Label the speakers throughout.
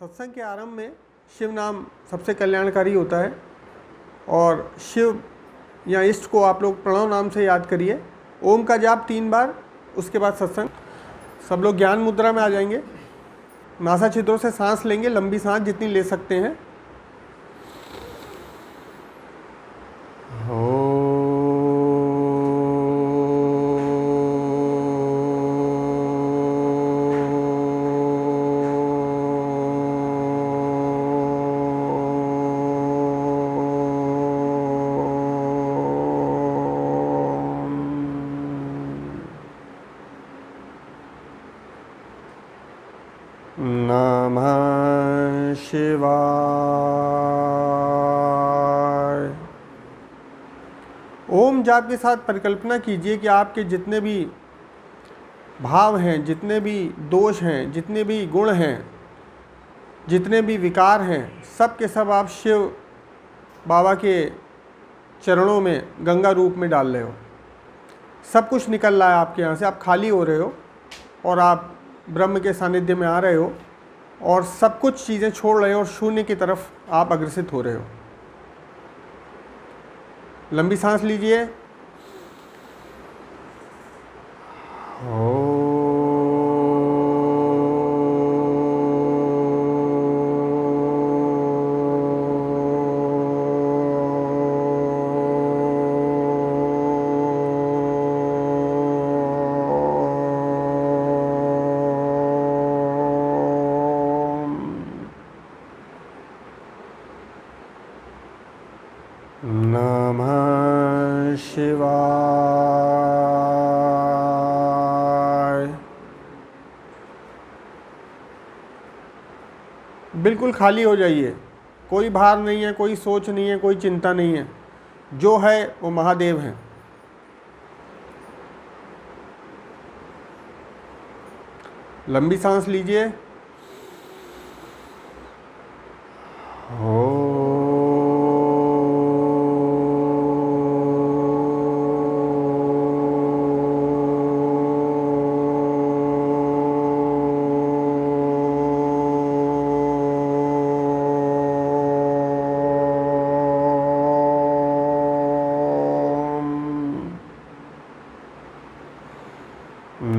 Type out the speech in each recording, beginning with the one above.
Speaker 1: सत्संग के आरंभ में शिव नाम सबसे कल्याणकारी होता है और शिव या इष्ट को आप लोग प्रणव नाम से याद करिए। ओम का जाप 3 बार, उसके बाद सत्संग। सब लोग ज्ञान मुद्रा में आ जाएंगे। नासा छिद्रों से सांस लेंगे, लंबी सांस जितनी ले सकते हैं। नमः शिवाय। ओम जाप के साथ परिकल्पना कीजिए कि आपके जितने भी भाव हैं, जितने भी दोष हैं, जितने भी गुण हैं, जितने भी विकार हैं, सब के सब आप शिव बाबा के चरणों में गंगा रूप में डाल रहे हो। सब कुछ निकल रहा है आपके यहाँ से, आप खाली हो रहे हो और आप ब्रह्म के सानिध्य में आ रहे हो और सब कुछ चीज़ें छोड़ रहे हो और शून्य की तरफ आप अग्रसित हो रहे हो। लंबी सांस लीजिए। नमः शिवाय। बिल्कुल खाली हो जाइए। कोई भार नहीं है, कोई सोच नहीं है, कोई चिंता नहीं है। जो है वो महादेव हैं। लंबी सांस लीजिए।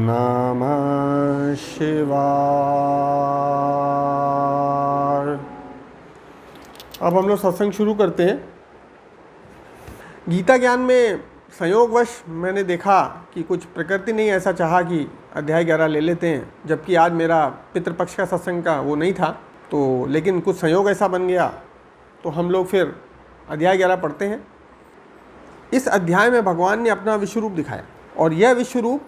Speaker 1: नमः शिवाय। अब हम लोग सत्संग शुरू करते हैं। गीता ज्ञान में संयोगवश मैंने देखा कि कुछ प्रकृति ने ऐसा चाहा कि अध्याय 11 ले लेते हैं, जबकि आज मेरा पितृपक्ष का सत्संग का वो नहीं था, तो लेकिन कुछ संयोग ऐसा बन गया तो हम लोग फिर अध्याय 11 पढ़ते हैं। इस अध्याय में भगवान ने अपना विश्वरूप दिखाया और यह विश्वरूप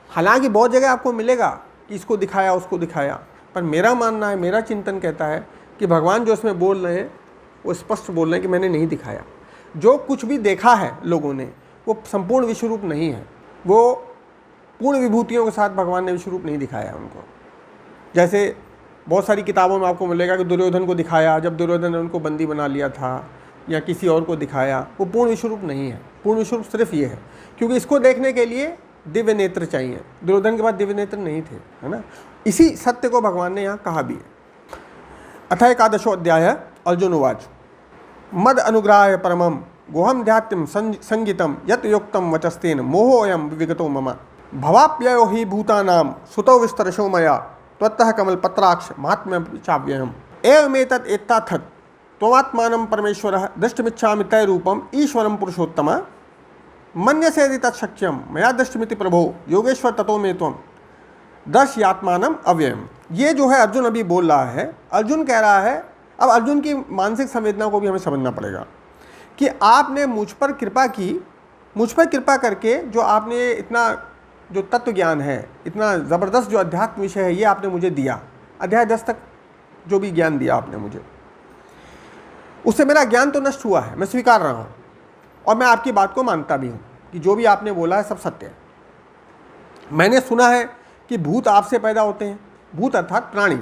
Speaker 1: हालांकि बहुत जगह आपको मिलेगा कि इसको दिखाया उसको दिखाया, पर मेरा मानना है, मेरा चिंतन कहता है कि भगवान जो इसमें बोल रहे हैं वो स्पष्ट बोल रहे हैं कि मैंने नहीं दिखाया। जो कुछ भी देखा है लोगों ने वो संपूर्ण विश्वरूप नहीं है, वो पूर्ण विभूतियों के साथ भगवान ने विश्वरूप नहीं दिखाया उनको। जैसे बहुत सारी किताबों में आपको मिलेगा कि दुर्योधन को दिखाया, जब दुर्योधन ने उनको बंदी बना लिया था, या किसी और को दिखाया, वो पूर्ण विश्वरूप नहीं है। पूर्ण विश्वरूप सिर्फ ये है, क्योंकि इसको देखने के लिए दिव्य नेत्र चाहिए। दुर्योधन के पास दिव्य नेत्र नहीं थे, है ना। इसी सत्य को भगवान ने यहाँ कहा भी है। अथ एकादशो अध्याय। अर्जुन उवाच मद अनुग्रहाय परमं गोहम ध्यात्म संगीतम यत युक्तम वचस्तेन मोहोऽयं विगतो मम भवाप्ययो हि भूतानां सुतो विस्तरशो मया त्वत्तः कमलपत्राक्ष महात्म्यं चाव्ययम् एवमेतत् एत्तथत् त्वमात्मानं परमेश्वरः दृष्टुमिच्छामि तय रूपम ईश्वरं पुरुषोत्तम मन्यसे यदि तत्शक्यम मया दृष्टमिति प्रभो योगेश्वर ततो मे त्वं दर्शयात्मानम् अव्ययम्। ये जो है अर्जुन अभी बोल रहा है, अर्जुन कह रहा है। अब अर्जुन की मानसिक संवेदना को भी हमें समझना पड़ेगा कि आपने मुझ पर कृपा की, मुझ पर कृपा करके जो आपने इतना जो तत्व ज्ञान है, इतना ज़बरदस्त जो अध्यात्म विषय है, ये आपने मुझे दिया। अध्याय 10 तक जो भी ज्ञान दिया आपने मुझे, उससे मेरा ज्ञान तो नष्ट हुआ है, मैं स्वीकार रहा हूँ और मैं आपकी बात को मानता भी हूँ कि जो भी आपने बोला है सब सत्य है। मैंने सुना है कि भूत आपसे पैदा होते हैं। भूत अर्थात प्राणी,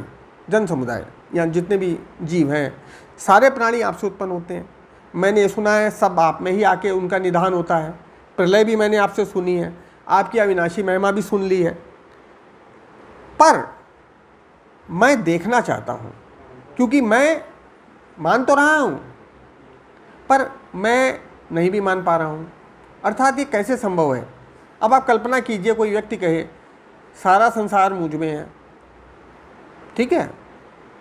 Speaker 1: जन समुदाय या जितने भी जीव हैं, सारे प्राणी आपसे उत्पन्न होते हैं। मैंने ये सुना है सब आप में ही आके उनका निधान होता है। प्रलय भी मैंने आपसे सुनी है, आपकी अविनाशी महिमा भी सुन ली है। पर मैं देखना चाहता हूँ, क्योंकि मैं मान तो रहा हूँ पर मैं नहीं भी मान पा रहा हूँ। अर्थात ये कैसे संभव है? अब आप कल्पना कीजिए, कोई व्यक्ति कहे सारा संसार मुझ में है, ठीक है,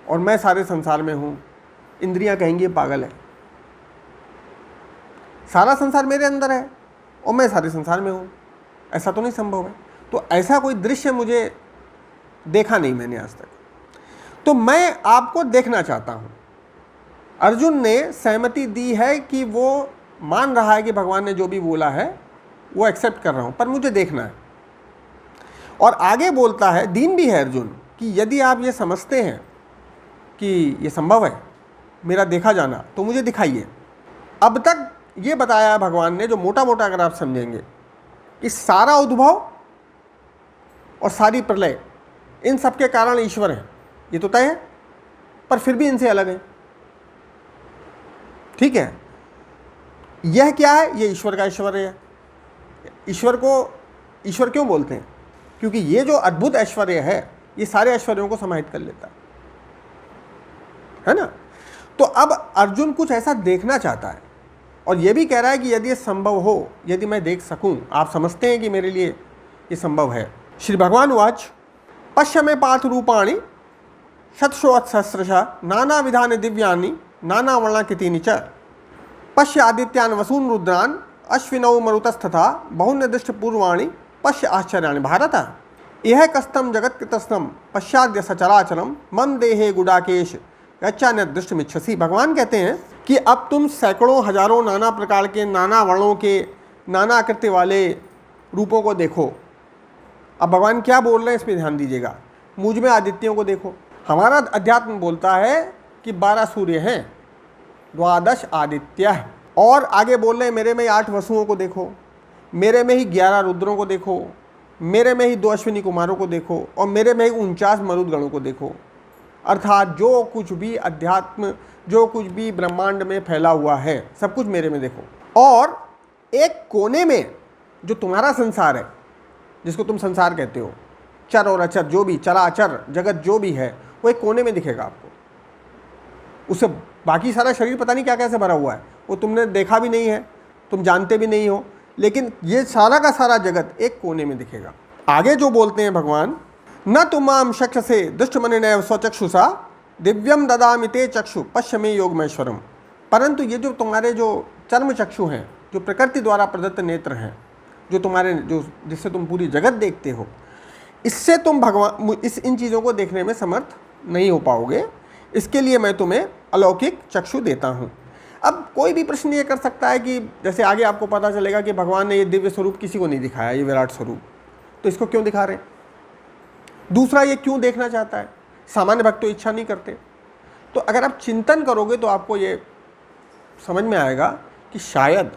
Speaker 1: और मैं सारे संसार में हूँ। इंद्रियां कहेंगी पागल है, सारा संसार मेरे अंदर है और मैं सारे संसार में हूँ, ऐसा तो नहीं संभव है। तो ऐसा कोई दृश्य मुझे देखा नहीं मैंने आज तक, तो मैं आपको देखना चाहता हूँ। अर्जुन ने सहमति दी है कि वो मान रहा है कि भगवान ने जो भी बोला है वो एक्सेप्ट कर रहा हूँ, पर मुझे देखना है। और आगे बोलता है, दीन भी है अर्जुन, कि यदि आप ये समझते हैं कि ये संभव है मेरा देखा जाना, तो मुझे दिखाइए। अब तक ये बताया है भगवान ने, जो मोटा मोटा अगर आप समझेंगे, कि सारा उद्भव और सारी प्रलय इन सब के कारण ईश्वर है, ये तो तय है, पर फिर भी इनसे अलग है, ठीक है। यह क्या है? ये ईश्वर का ऐश्वर्य है। ईश्वर को ईश्वर क्यों बोलते हैं? क्योंकि ये जो अद्भुत ऐश्वर्य है ये सारे ऐश्वर्यों को समाहित कर लेता है ना। तो अब अर्जुन कुछ ऐसा देखना चाहता है और ये भी कह रहा है कि यदि ये संभव हो, यदि मैं देख सकूं, आप समझते हैं कि मेरे लिए ये संभव है। श्री भगवान उवाच पश्य मे पार्थ रूपाणि शतशोऽसहस्रशः नाना विधानि दिव्यानि नाना वर्णाकृतीनि च पश्य आदित्यान् वसून् रुद्रान् अश्विनौ मरुतस्तथा बहुन्यदृष्ट पूर्वाणि पश्य आश्चर्याणि भारत यह कस्तम जगत कृतस्तम पश्चाद्य सचराचरम मम देहे गुडाकेश यच्चान्यदृष्टमिच्छसि। भगवान कहते हैं कि अब तुम सैकड़ों हजारों नाना प्रकार के, नाना वर्णों के, नाना आकृति वाले रूपों को देखो। अब भगवान क्या बोल रहे हैं इस पर ध्यान दीजिएगा। मुझ में आदित्यों को देखो। हमारा अध्यात्म बोलता है कि 12 सूर्य हैं, 12 आदित्य, और आगे बोल रहे हैं मेरे में 8 वसुओं को देखो, मेरे में ही 11 रुद्रों को देखो, मेरे में ही 2 अश्विनी कुमारों को देखो, और मेरे में ही 49 मरुदगणों को देखो। अर्थात जो कुछ भी अध्यात्म, जो कुछ भी ब्रह्मांड में फैला हुआ है, सब कुछ मेरे में देखो। और एक कोने में जो तुम्हारा संसार है, जिसको तुम संसार कहते हो, चर और अचर जो भी, चराचर जगत जो भी है, वो एक कोने में दिखेगा आपको। उससे बाकी सारा शरीर पता नहीं क्या कैसे भरा हुआ है, वो तुमने देखा भी नहीं है, तुम जानते भी नहीं हो, लेकिन ये सारा का सारा जगत एक कोने में दिखेगा। आगे जो बोलते हैं भगवान, न तुमाम शक्षसे दुष्टमनिनैव स्वचक्षुषा दिव्यम ददामि ते चक्षु पश्य मे योगमैश्वरम। परंतु ये जो तुम्हारे जो चर्म चक्षु हैं, जो प्रकृति द्वारा प्रदत्त नेत्र हैं, जो तुम्हारे, जो जिससे तुम पूरी जगत देखते हो, इससे तुम भगवान इन चीज़ों को देखने में समर्थ नहीं हो पाओगे। इसके लिए मैं तुम्हें अलौकिक चक्षु देता हूँ। अब कोई भी प्रश्न ये कर सकता है कि जैसे आगे आपको पता चलेगा कि भगवान ने ये दिव्य स्वरूप किसी को नहीं दिखाया, ये विराट स्वरूप, तो इसको क्यों दिखा रहे हैं? दूसरा, ये क्यों देखना चाहता है? सामान्य भक्त तो इच्छा नहीं करते। तो अगर आप चिंतन करोगे तो आपको ये समझ में आएगा कि शायद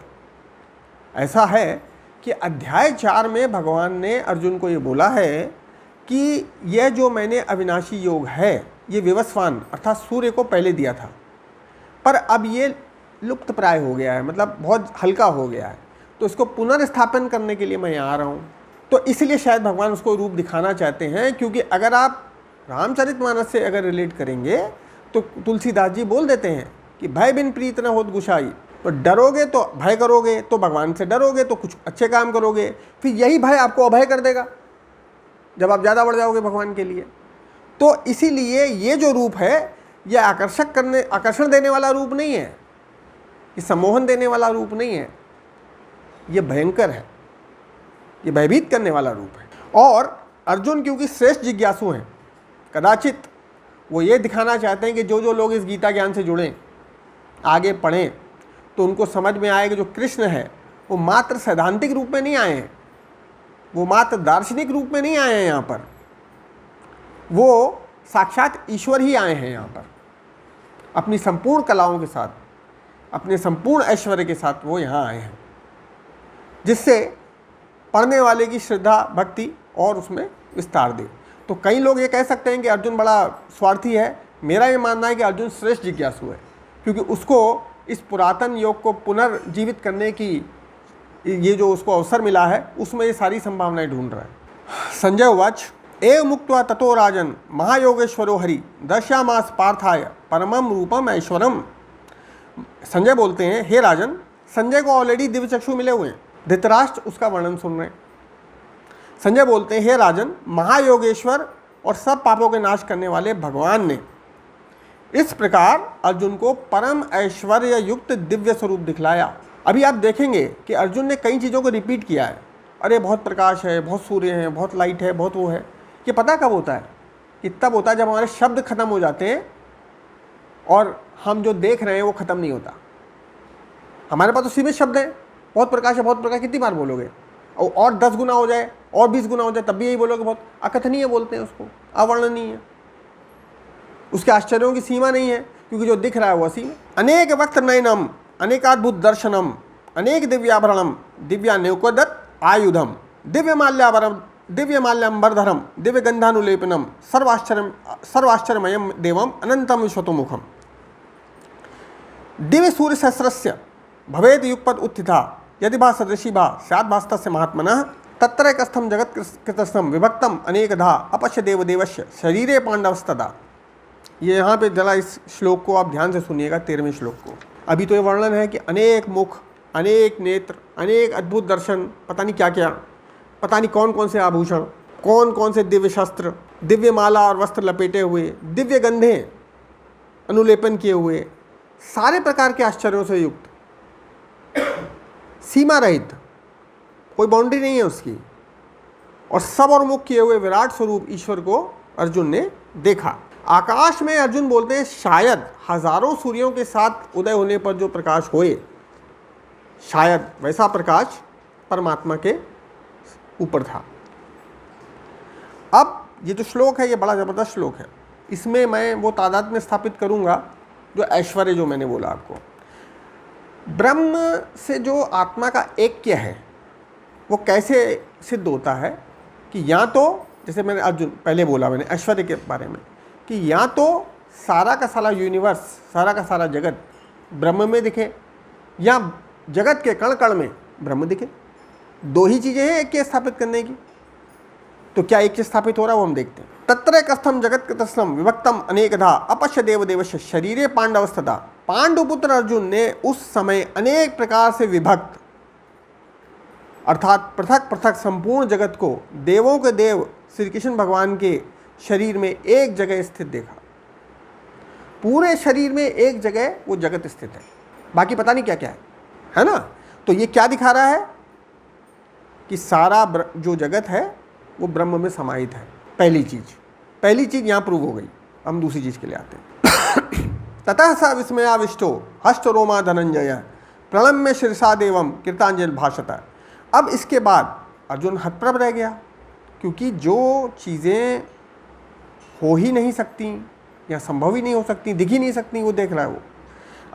Speaker 1: ऐसा है कि अध्याय 4 में भगवान ने अर्जुन को ये बोला है कि यह जो मैंने अविनाशी योग है, ये विवस्वान अर्थात सूर्य को पहले दिया था, पर अब ये लुप्त प्राय हो गया है, मतलब बहुत हल्का हो गया है, तो इसको पुनर्स्थापन करने के लिए मैं यहाँ आ रहा हूँ। तो इसलिए शायद भगवान उसको रूप दिखाना चाहते हैं, क्योंकि अगर आप रामचरितमानस से अगर रिलेट करेंगे तो तुलसीदास जी बोल देते हैं कि भय बिन प्रीत न होत गुसाई। तो डरोगे तो भय करोगे, तो भगवान से डरोगे तो कुछ अच्छे काम करोगे, फिर यही भय आपको अभय कर देगा जब आप ज़्यादा बढ़ जाओगे भगवान के लिए। तो इसीलिए ये जो रूप है, ये आकर्षण देने वाला रूप नहीं है, ये सम्मोहन देने वाला रूप नहीं है, ये भयंकर है, ये भयभीत करने वाला रूप है। और अर्जुन क्योंकि श्रेष्ठ जिज्ञासु हैं, कदाचित वो ये दिखाना चाहते हैं कि जो जो लोग इस गीता ज्ञान से जुड़ें, आगे पढ़ें, तो उनको समझ में आए कि जो कृष्ण है वो मात्र सैद्धांतिक रूप में नहीं आए हैं, वो मात्र दार्शनिक रूप में नहीं आए हैं यहाँ पर, वो साक्षात ईश्वर ही आए हैं यहाँ पर अपनी संपूर्ण कलाओं के साथ, अपने संपूर्ण ऐश्वर्य के साथ वो यहाँ आए हैं, जिससे पढ़ने वाले की श्रद्धा भक्ति और उसमें विस्तार दे। तो कई लोग ये कह सकते हैं कि अर्जुन बड़ा स्वार्थी है। मेरा ये मानना है कि अर्जुन श्रेष्ठ जिज्ञासु है, क्योंकि उसको इस पुरातन योग को पुनर्जीवित करने की ये जो उसको अवसर मिला है, उसमें ये सारी संभावनाएं ढूंढ रहा है। संजय उवाच एव मुक्त्वा ततो राजन महायोगेश्वरो हरि दर्शयामास पार्थाय परमम रूपम ऐश्वरम। संजय बोलते हैं, हे राजन, संजय को ऑलरेडी दिव्य चक्षु मिले हुए हैं, धृतराष्ट्र उसका वर्णन सुन रहे हैं। संजय बोलते हैं, हे राजन, महायोगेश्वर और सब पापों के नाश करने वाले भगवान ने इस प्रकार अर्जुन को परम ऐश्वर्य युक्त दिव्य स्वरूप दिखलाया। अभी आप देखेंगे कि अर्जुन ने कई चीज़ों को रिपीट किया है। अरे बहुत प्रकाश है, बहुत सूर्य है, बहुत लाइट है, बहुत वो है। ये पता कब होता है? कि तब होता है जब हमारे शब्द खत्म हो जाते हैं और हम जो देख रहे हैं वो खत्म नहीं होता। हमारे पास तो सीमित शब्द है, बहुत प्रकाश है, बहुत प्रकाश, कितनी बार बोलोगे? और 10 गुना हो जाए और 20 गुना हो जाए तब भी यही बोलोगे। बहुत अकथनीय बोलते हैं उसको, अवर्णनीय। उसके आश्चर्यों की सीमा नहीं है, क्योंकि जो दिख रहा है वो असीम। अनेक वक्त नयनम अनेकाद्भुत दर्शनम अनेक दिव्याभरणम दिव्यान्योकदत्त आयुधम दिव्य माल्याम्बरधरम दिव्य गंधानुलेपनम सर्वाश्चर्यमयम देवम अनंतम विश्वतोमुखम। दिव्य सूर्य सहस्रस्य भवेद युगपद उत्थिता यदि भा सदृशी भा स्यात् भास्तस्य महात्मनः तत्रैकस्थं जगत कृतस्थं विभक्तम अनेकधा अपश्य देवदेवस्य शरीरे पांडवस्तदा। ये यहाँ पे जरा इस श्लोक को आप ध्यान से सुनिएगा, 13वें श्लोक को। अभी तो ये वर्णन है कि अनेक मुख, अनेक नेत्र, अनेक अद्भुत दर्शन, पता नहीं क्या क्या, पता नहीं कौन कौन से आभूषण, कौन कौन से दिव्य शस्त्र, दिव्य माला और वस्त्र लपेटे हुए, दिव्य गंधे अनुलेपन किए हुए, सारे प्रकार के आश्चर्यों से युक्त, सीमा रहित, कोई बाउंड्री नहीं है उसकी, और सब और मुख किए हुए विराट स्वरूप ईश्वर को अर्जुन ने देखा। आकाश में अर्जुन बोलते हैं शायद हजारों सूर्यों के साथ उदय होने पर जो प्रकाश होए, शायद वैसा प्रकाश परमात्मा के ऊपर था। अब ये जो श्लोक है ये बड़ा ज़बरदस्त श्लोक है। इसमें मैं वो तादाद में स्थापित करूँगा जो ऐश्वर्य जो मैंने बोला आपको। ब्रह्म से जो आत्मा का ऐक्य है वो कैसे सिद्ध होता है कि या तो, जैसे मैंने अर्जुन पहले बोला मैंने ऐश्वर्य के बारे में, कि या तो सारा का सारा यूनिवर्स, सारा का सारा जगत ब्रह्म में दिखे, या जगत के कण कण में ब्रह्म दिखे। दो ही चीज़ें हैं ऐक्य स्थापित करने की। तो क्या ऐक्य स्थापित हो रहा है वो हम देखते हैं। तत्रैकस्थं जगत कृतस्थं विभक्तम अनेकधा अपश्य देवदेवस्य शरीरे पांडवस्तदा। पांडुपुत्र अर्जुन ने उस समय अनेक प्रकार से विभक्त अर्थात पृथक पृथक संपूर्ण जगत को देवों के देव श्री कृष्ण भगवान के शरीर में एक जगह स्थित देखा। पूरे शरीर में एक जगह वो जगत स्थित है, बाकी पता नहीं क्या क्या है ना। तो ये क्या दिखा रहा है कि सारा जो जगत है वो ब्रह्म में समाहित है। पहली चीज यहाँ प्रूव हो गई। हम दूसरी चीज के लिए आते हैं। ततः स विस्मयाविष्टो हस्त रोमा धनंजय प्रणम्य शीर्षा देवम कृतांजलि भाषत। अब इसके बाद अर्जुन हतप्रभ रह गया, क्योंकि जो चीज़ें हो ही नहीं सकती या संभव ही नहीं हो सकती, दिख ही नहीं सकती, वो देख रहा है। वो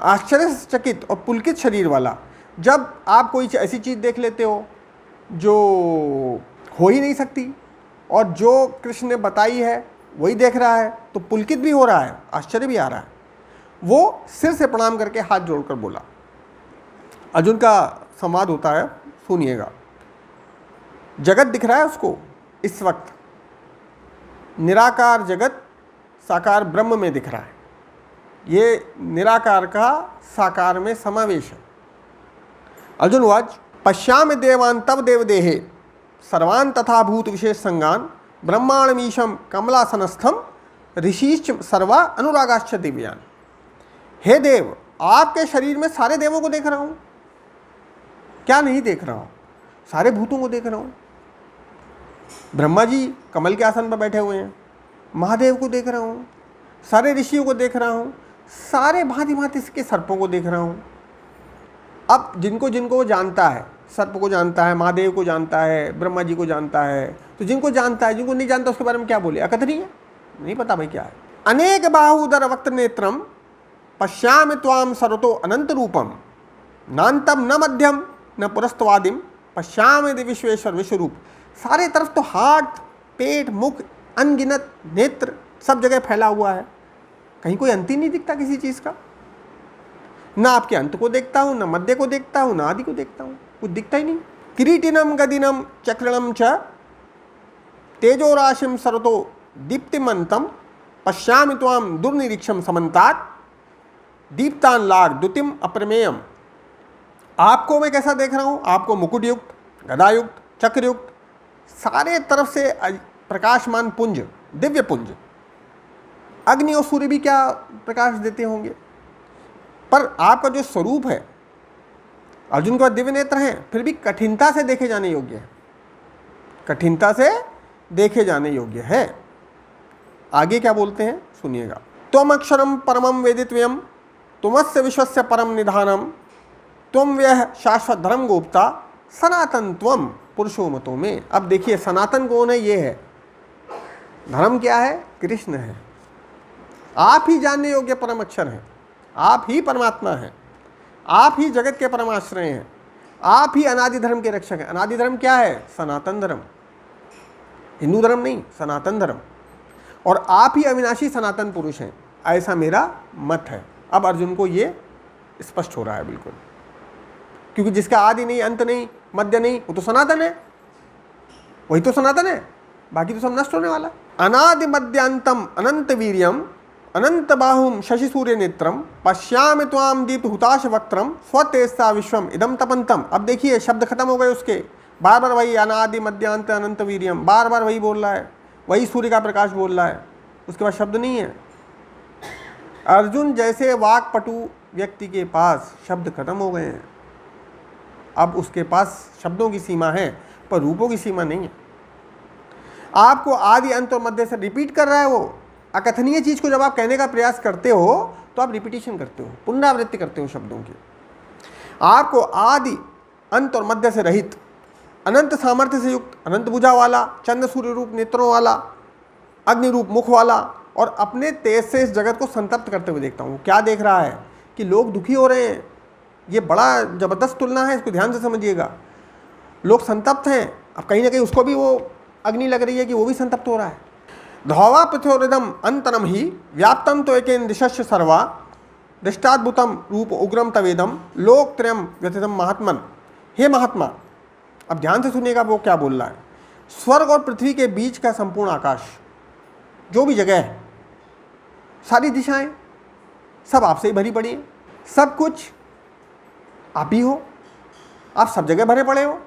Speaker 1: आश्चर्यचकित और पुलकित शरीर वाला। जब आप कोई ऐसी चीज़ देख लेते हो जो हो ही नहीं सकती और जो कृष्ण ने बताई है वही देख रहा है, तो पुलकित भी हो रहा है, आश्चर्य भी आ रहा है। वो सिर से प्रणाम करके हाथ जोड़कर बोला। अर्जुन का संवाद होता है, सुनिएगा। जगत दिख रहा है उसको इस वक्त, निराकार जगत साकार ब्रह्म में दिख रहा है। ये निराकार का साकार में समावेश है। अर्जुन वाच पश्यामि देवान् तव देवदेहे सर्वान् तथा भूत विशेष संगान ब्रह्माणमीशम कमलासनस्थम ऋषिश्च सर्वा अनुरागाश्च दिव्यान। हे देव, आपके शरीर में सारे देवों को देख रहा हूँ। क्या नहीं देख रहा हूँ? सारे भूतों को देख रहा हूँ। ब्रह्मा जी कमल के आसन पर बैठे हुए हैं, महादेव को देख रहा हूँ, सारे ऋषियों को देख रहा हूँ, सारे भांति भांति के सर्पों को देख रहा हूँ। अब जिनको जिनको वो जानता है, सर्प को जानता है, महादेव को जानता है, ब्रह्मा जी को जानता है, तो जिनको जानता है, जिनको नहीं जानता उसके बारे में क्या बोले? अकथनीय है, नहीं पता भाई क्या है। अनेक बाहुदर वक्त नेत्रम पश्यामि त्वाम सर्वतो अनंत रूपम नान्तम न मध्यम न पुरस्तवादिम पश्यामि विश्वेश्वर विश्वरूप। सारे तरफ तो हाथ, पेट, मुख, अनगिनत नेत्र सब जगह फैला हुआ है, कहीं कोई अंत ही नहीं दिखता किसी चीज़ का। ना आपके अंत को देखता हूँ, ना मध्य को देखता हूँ, ना आदि को देखता हूँ, कुछ दिखता ही नहीं। किरीटिनम गदिनम चक्रणम च तेजो राशिम सरतो दीप्तिमंतम पश्यामि त्वाम दुर्निरीक्षम समन्तात दीप्तान लाग द्युतिम अप्रमेयम। आपको मैं कैसा देख रहा हूँ? आपको मुकुट युक्त, गदायुक्त, चक्रयुक्त, सारे तरफ से प्रकाशमान पुंज, दिव्य पुंज। अग्नि और सूर्य भी क्या प्रकाश देते होंगे, पर आपका जो स्वरूप है, अर्जुन के पास दिव्य नेत्र हैं, फिर भी कठिनता से देखे जाने योग्य है, कठिनता से देखे जाने योग्य है। आगे क्या बोलते हैं सुनिएगा। त्वम अक्षरम परमम वेदित्वयम तुमस्य विश्वस्य परम निधानम त्वम व्यः शाश्वत धर्म गोप्ता सनातन त्वम पुरुषो मतो में। अब देखिए सनातन कौन है? ये है धर्म। क्या है? कृष्ण है। आप ही जानने योग्य परम अक्षर हैं, आप ही परमात्मा हैं, आप ही जगत के परमाश्रय हैं, आप ही अनादि धर्म के रक्षक हैं। अनादि धर्म क्या है? सनातन धर्म, हिंदू धर्म नहीं, सनातन धर्म। और आप ही अविनाशी सनातन पुरुष हैं, ऐसा मेरा मत है। अब अर्जुन को ये स्पष्ट हो रहा है बिल्कुल, क्योंकि जिसका आदि नहीं, अंत नहीं, मध्य नहीं, वो तो सनातन है, वही तो सनातन है, बाकी तो सब नष्ट होने वाला। अनादि मध्यांतम अनंत वीर्यम अनंत बाहुम शशि सूर्य नेत्रम पश्यामि त्वाम दीप्त हुताश वक्त्रम स्वतेजसा विश्वम इदम तपंतम। अब देखिए शब्द खत्म हो गए उसके, बार बार वही अनादि मध्यांत अनंत वीर्यम, बार बार वही बोल रहा है, वही सूर्य का प्रकाश बोल रहा है, उसके बाद शब्द नहीं है। अर्जुन जैसे वाक्पटु व्यक्ति के पास शब्द खत्म हो गए हैं, अब उसके पास शब्दों की सीमा है पर रूपों की सीमा नहीं है। आपको आदि अंत और मध्य से रिपीट कर रहा है वो अकथनीय चीज को। जब आप कहने का प्रयास करते हो तो आप रिपीटिशन करते हो, पुनरावृत्ति करते हो शब्दों की। आपको आदि अंत और मध्य से रहित, अनंत सामर्थ्य से युक्त, अनंत भुजा वाला, चंद्र सूर्य रूप नेत्रों वाला, अग्नि रूप मुख वाला और अपने तेज से इस जगत को संतप्त करते हुए देखता हूँ। क्या देख रहा है कि लोग दुखी हो रहे हैं। ये बड़ा जबरदस्त तुलना है, इसको ध्यान से समझिएगा। लोग संतप्त हैं, अब कहीं ना कहीं उसको भी वो अग्नि लग रही है कि वो भी संतप्त हो रहा है। धौवा पृथ्वीरिदम अंतरम ही व्याप्तम तो एकेन दिशस्य सर्वा दृष्टाद्भुतम रूप उग्रम तवेदम लोक त्रयम व्यथितम महात्मन। हे महात्मा, अब ध्यान से सुनिएगा वो क्या बोल रहा है। स्वर्ग और पृथ्वी के बीच का संपूर्ण आकाश, जो भी जगह है, सारी दिशाएं सब आपसे ही भरी पड़ी है, सब कुछ आप ही हो, आप सब जगह भरे पड़े हो,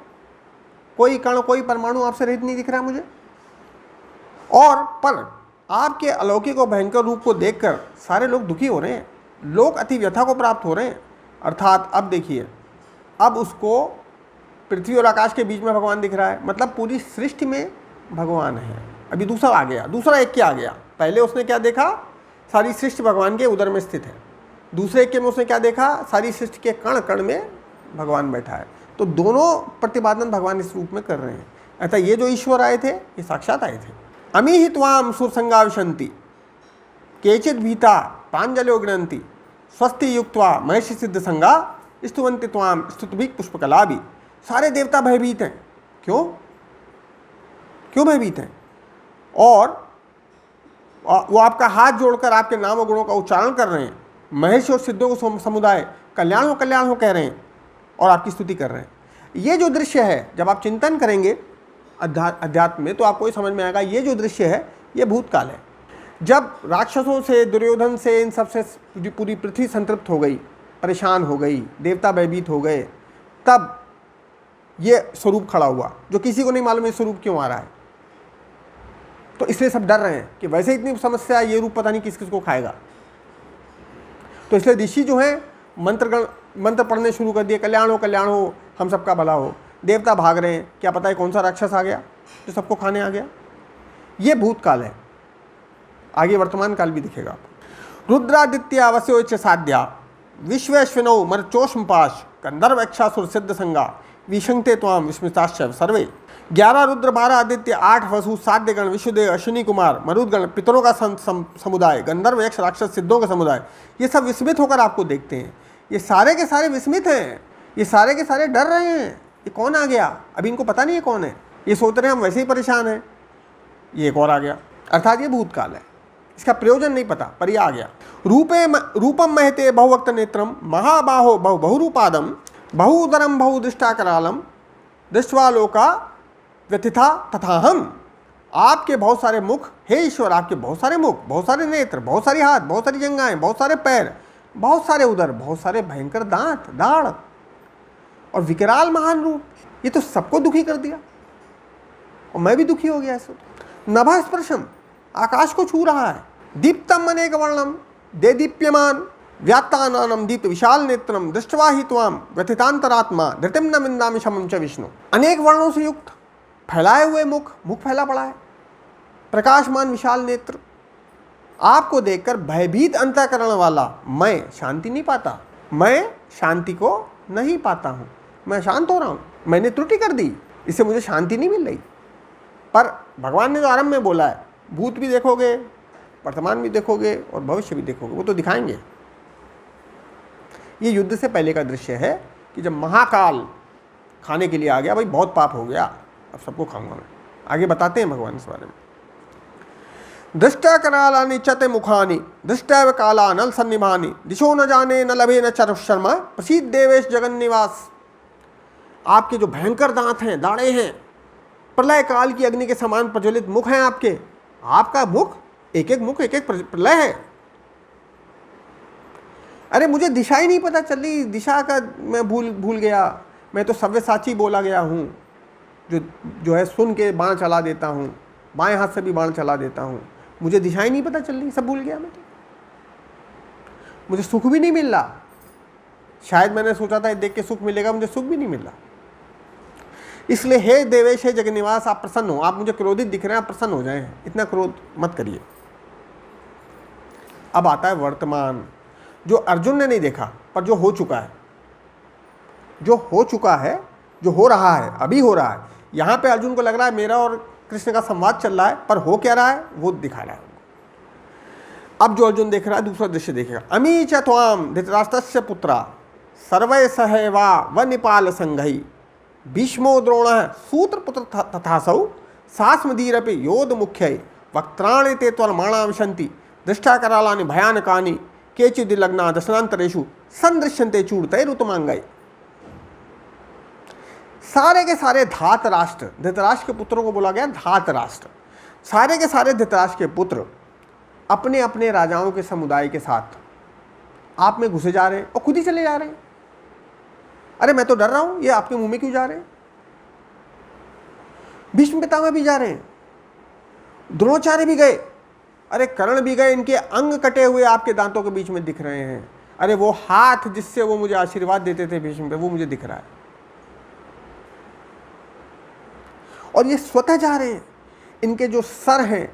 Speaker 1: कोई कण कोई परमाणु आपसे रहित नहीं दिख रहा मुझे। और पर आपके अलौकिक और भयंकर रूप को देखकर सारे लोग दुखी हो रहे हैं, लोग अति व्यथा को प्राप्त हो रहे हैं। अर्थात अब देखिए, अब उसको पृथ्वी और आकाश के बीच में भगवान दिख रहा है, मतलब पूरी सृष्टि में भगवान है। अभी दूसरा आ गया, दूसरा एक के आ गया। पहले उसने क्या देखा? सारी सृष्टि भगवान के उदर में स्थित है। दूसरे एक के में उसने क्या देखा? सारी सृष्टि के कण कण में भगवान बैठा है। तो दोनों प्रतिपादन भगवान इस रूप में कर रहे हैं। अतः ये जो ईश्वर आए थे ये साक्षात आए थे। अमी ही त्वाम सुरसंगा विशंति केचित भीता प्रांजलो गृणंति स्वस्ति युक्त्वा महर्षि सिद्ध संगा स्तुवंति त्वाम स्तुतिभिः पुष्पकला भी। सारे देवता भयभीत हैं। क्यों? क्यों भयभीत हैं? और वो आपका हाथ जोड़कर आपके नाम और गुणों का उच्चारण कर रहे हैं। महर्षि और सिद्धों को समुदाय कल्याण हो कह रहे हैं और आपकी स्तुति कर रहे हैं। ये जो दृश्य है, जब आप चिंतन करेंगे अध्यात्म में तो आपको ये समझ में आएगा, ये जो दृश्य है ये भूतकाल है। जब राक्षसों से, दुर्योधन से, इन सब से पूरी पृथ्वी संतृप्त हो गई, परेशान हो गई, देवता भयभीत हो गए, तब ये स्वरूप खड़ा हुआ जो किसी को नहीं मालूम ये स्वरूप क्यों आ रहा है। तो इसलिए सब डर रहे हैं कि वैसे इतनी समस्या, ये रूप पता नहीं किस किस को खाएगा। तो इसलिए ऋषि जो हैं मंत्र पढ़ने शुरू कर दिए, कल्याण हो, हम सबका भला हो। देवता भाग रहे हैं, क्या पता है कौन सा राक्षस आ गया जो सबको खाने आ गया। ये भूतकाल है, आगे वर्तमान काल भी दिखेगा। रुद्रादित्य अवस्योच साध्या विश्वेश्विनौ मरचोष्मपाश गंधर्व यक्षासुर सिद्ध संगा विशंकते त्वाम विस्मिताश्च सर्वे। 11 रुद्र, 12 आदित्य, 8 वसु, 7 देवगण, विष्णुदेव, अश्विनी कुमार, मरुदगण, पितरों का समुदाय, गंधर्व यक्ष राक्षस सिद्धों का समुदाय, ये सब विस्मित होकर आपको देखते हैं। ये सारे के सारे विस्मित हैं, ये सारे के सारे डर रहे हैं। ये कौन आ गया? अभी इनको पता नहीं है कौन है। ये सोच रहे हैं हम वैसे ही परेशान हैं, ये एक और आ गया। अर्थात ये भूतकाल है, इसका प्रयोजन नहीं पता, पर यह आ गया। रूपम महते बहुवक्त नेत्रम महाबाहो बहुरूपादम बहुदरम बहुदृष्टा करालम दृष्ट्वा लोका व्यथिता तथा हम आपके बहुत सारे मुख, हे ईश्वर आपके बहुत सारे मुख, बहुत सारे नेत्र, बहुत सारे हाथ, बहुत सारी जंघाएं, बहुत सारे पैर, बहुत सारे उदर, बहुत सारे भयंकर दांत, दाढ़ और विकराल महान रूप, ये तो सबको दुखी कर दिया और मैं भी दुखी हो गया ऐसे। नभः स्पर्शम, आकाश को छू रहा है। दीप्तम अनेक वर्णम, दे दीप्यमान व्यात्तानानम दीप्त विशाल नेत्रम दृष्टवा हि त्वाम व्यथितांतरात्मा धृतिम न विन्दामि शमं च विष्णु। अनेक वर्णों से युक्त, फैलाए हुए मुख, मुख फैला पड़ा है, प्रकाशमान विशाल नेत्र, आपको देखकर भयभीत अंतःकरण वाला मैं शांति नहीं पाता, मैं शांति को नहीं पाता हूँ, मैं शांत हो रहा हूँ, मैंने त्रुटि कर दी, इससे मुझे शांति नहीं मिल रही। पर भगवान ने जो आरंभ में बोला है, भूत भी देखोगे, वर्तमान भी देखोगे और भविष्य भी देखोगे, वो तो दिखाएंगे। ये युद्ध से पहले का दृश्य है कि जब महाकाल खाने के लिए आ गया, भाई बहुत पाप हो गया, अब सबको खाऊंगा मैं। आगे बताते हैं भगवान इस बारे में। दृष्टा करालानि चते मुखानि दृष्टैव काला नल सन्निभानि दिशो न जाने न लभे न चर शर्मा प्रसीद देवेश जगन निवास। आपके जो भयंकर दांत हैं, दाढ़े हैं, प्रलय काल की अग्नि के समान प्रज्वलित मुख हैं आपके, आपका मुख एक एक मुख एक एक प्रलय है। अरे मुझे दिशा ही नहीं पता चली, दिशा का मैं भूल गया, मैं तो सव्यसाची बोला गया हूँ, जो है सुन के बाण चला देता हूँ, बाएं हाथ से भी बाण चला देता हूँ, मुझे दिशा ही नहीं पता चल रही, सब भूल गया मैं। मुझे सुख भी नहीं मिल रहा, शायद मैंने सोचा था देख के सुख मिलेगा, मुझे सुख भी नहीं मिल रहा। इसलिए हे देवेश, हे जगन्निवास, आप प्रसन्न हो। आप मुझे क्रोधित दिख रहे हैं, आप प्रसन्न हो जाएं, इतना क्रोध मत करिए। अब आता है वर्तमान, जो अर्जुन ने नहीं देखा पर जो हो चुका है, जो हो चुका है, जो हो रहा है, अभी हो रहा है। यहाँ पे अर्जुन को लग रहा है मेरा और कृष्ण का संवाद चल रहा है, पर हो क्या रहा है वो दिखा रहा है। अब जो अर्जुन देख रहा है दूसरा दृश्य देखेगा। अमी च त्वाम धृतराष्ट्रस्य पुत्रा सर्वै सहैवा व निपाल संघई भीष्मो द्रोणः सूत्र पुत्र तथासौ सास्मदीरपि योध मुख्यै वक्त्राणि ते त्वरमाणा विशन्ति दृष्टा करालानि भयानकानि केचिदिलग्ना दशनान्तरेषु संदृश्यन्ते चूड़तैरुतमांगै। सारे के सारे धात राष्ट्र, धृतराष्ट्र के पुत्रों को बोला गया धात राष्ट्र, सारे के सारे धृतराष्ट्र के पुत्र अपने अपने राजाओं के समुदाय के साथ आप में घुसे जा रहे हैं और खुद ही चले जा रहे हैं। अरे मैं तो डर रहा हूं, ये आपके मुंह में क्यों जा रहे हैं? भीष्म पितामह भी जा रहे हैं, द्रोणाचार्य भी गए, अरे कर्ण भी गए, इनके अंग कटे हुए आपके दांतों के बीच में दिख रहे हैं। अरे वो हाथ जिससे वो मुझे आशीर्वाद देते थे भीष्म पे, वो मुझे दिख रहा है। और ये स्वतः जा रहे हैं, इनके जो सर हैं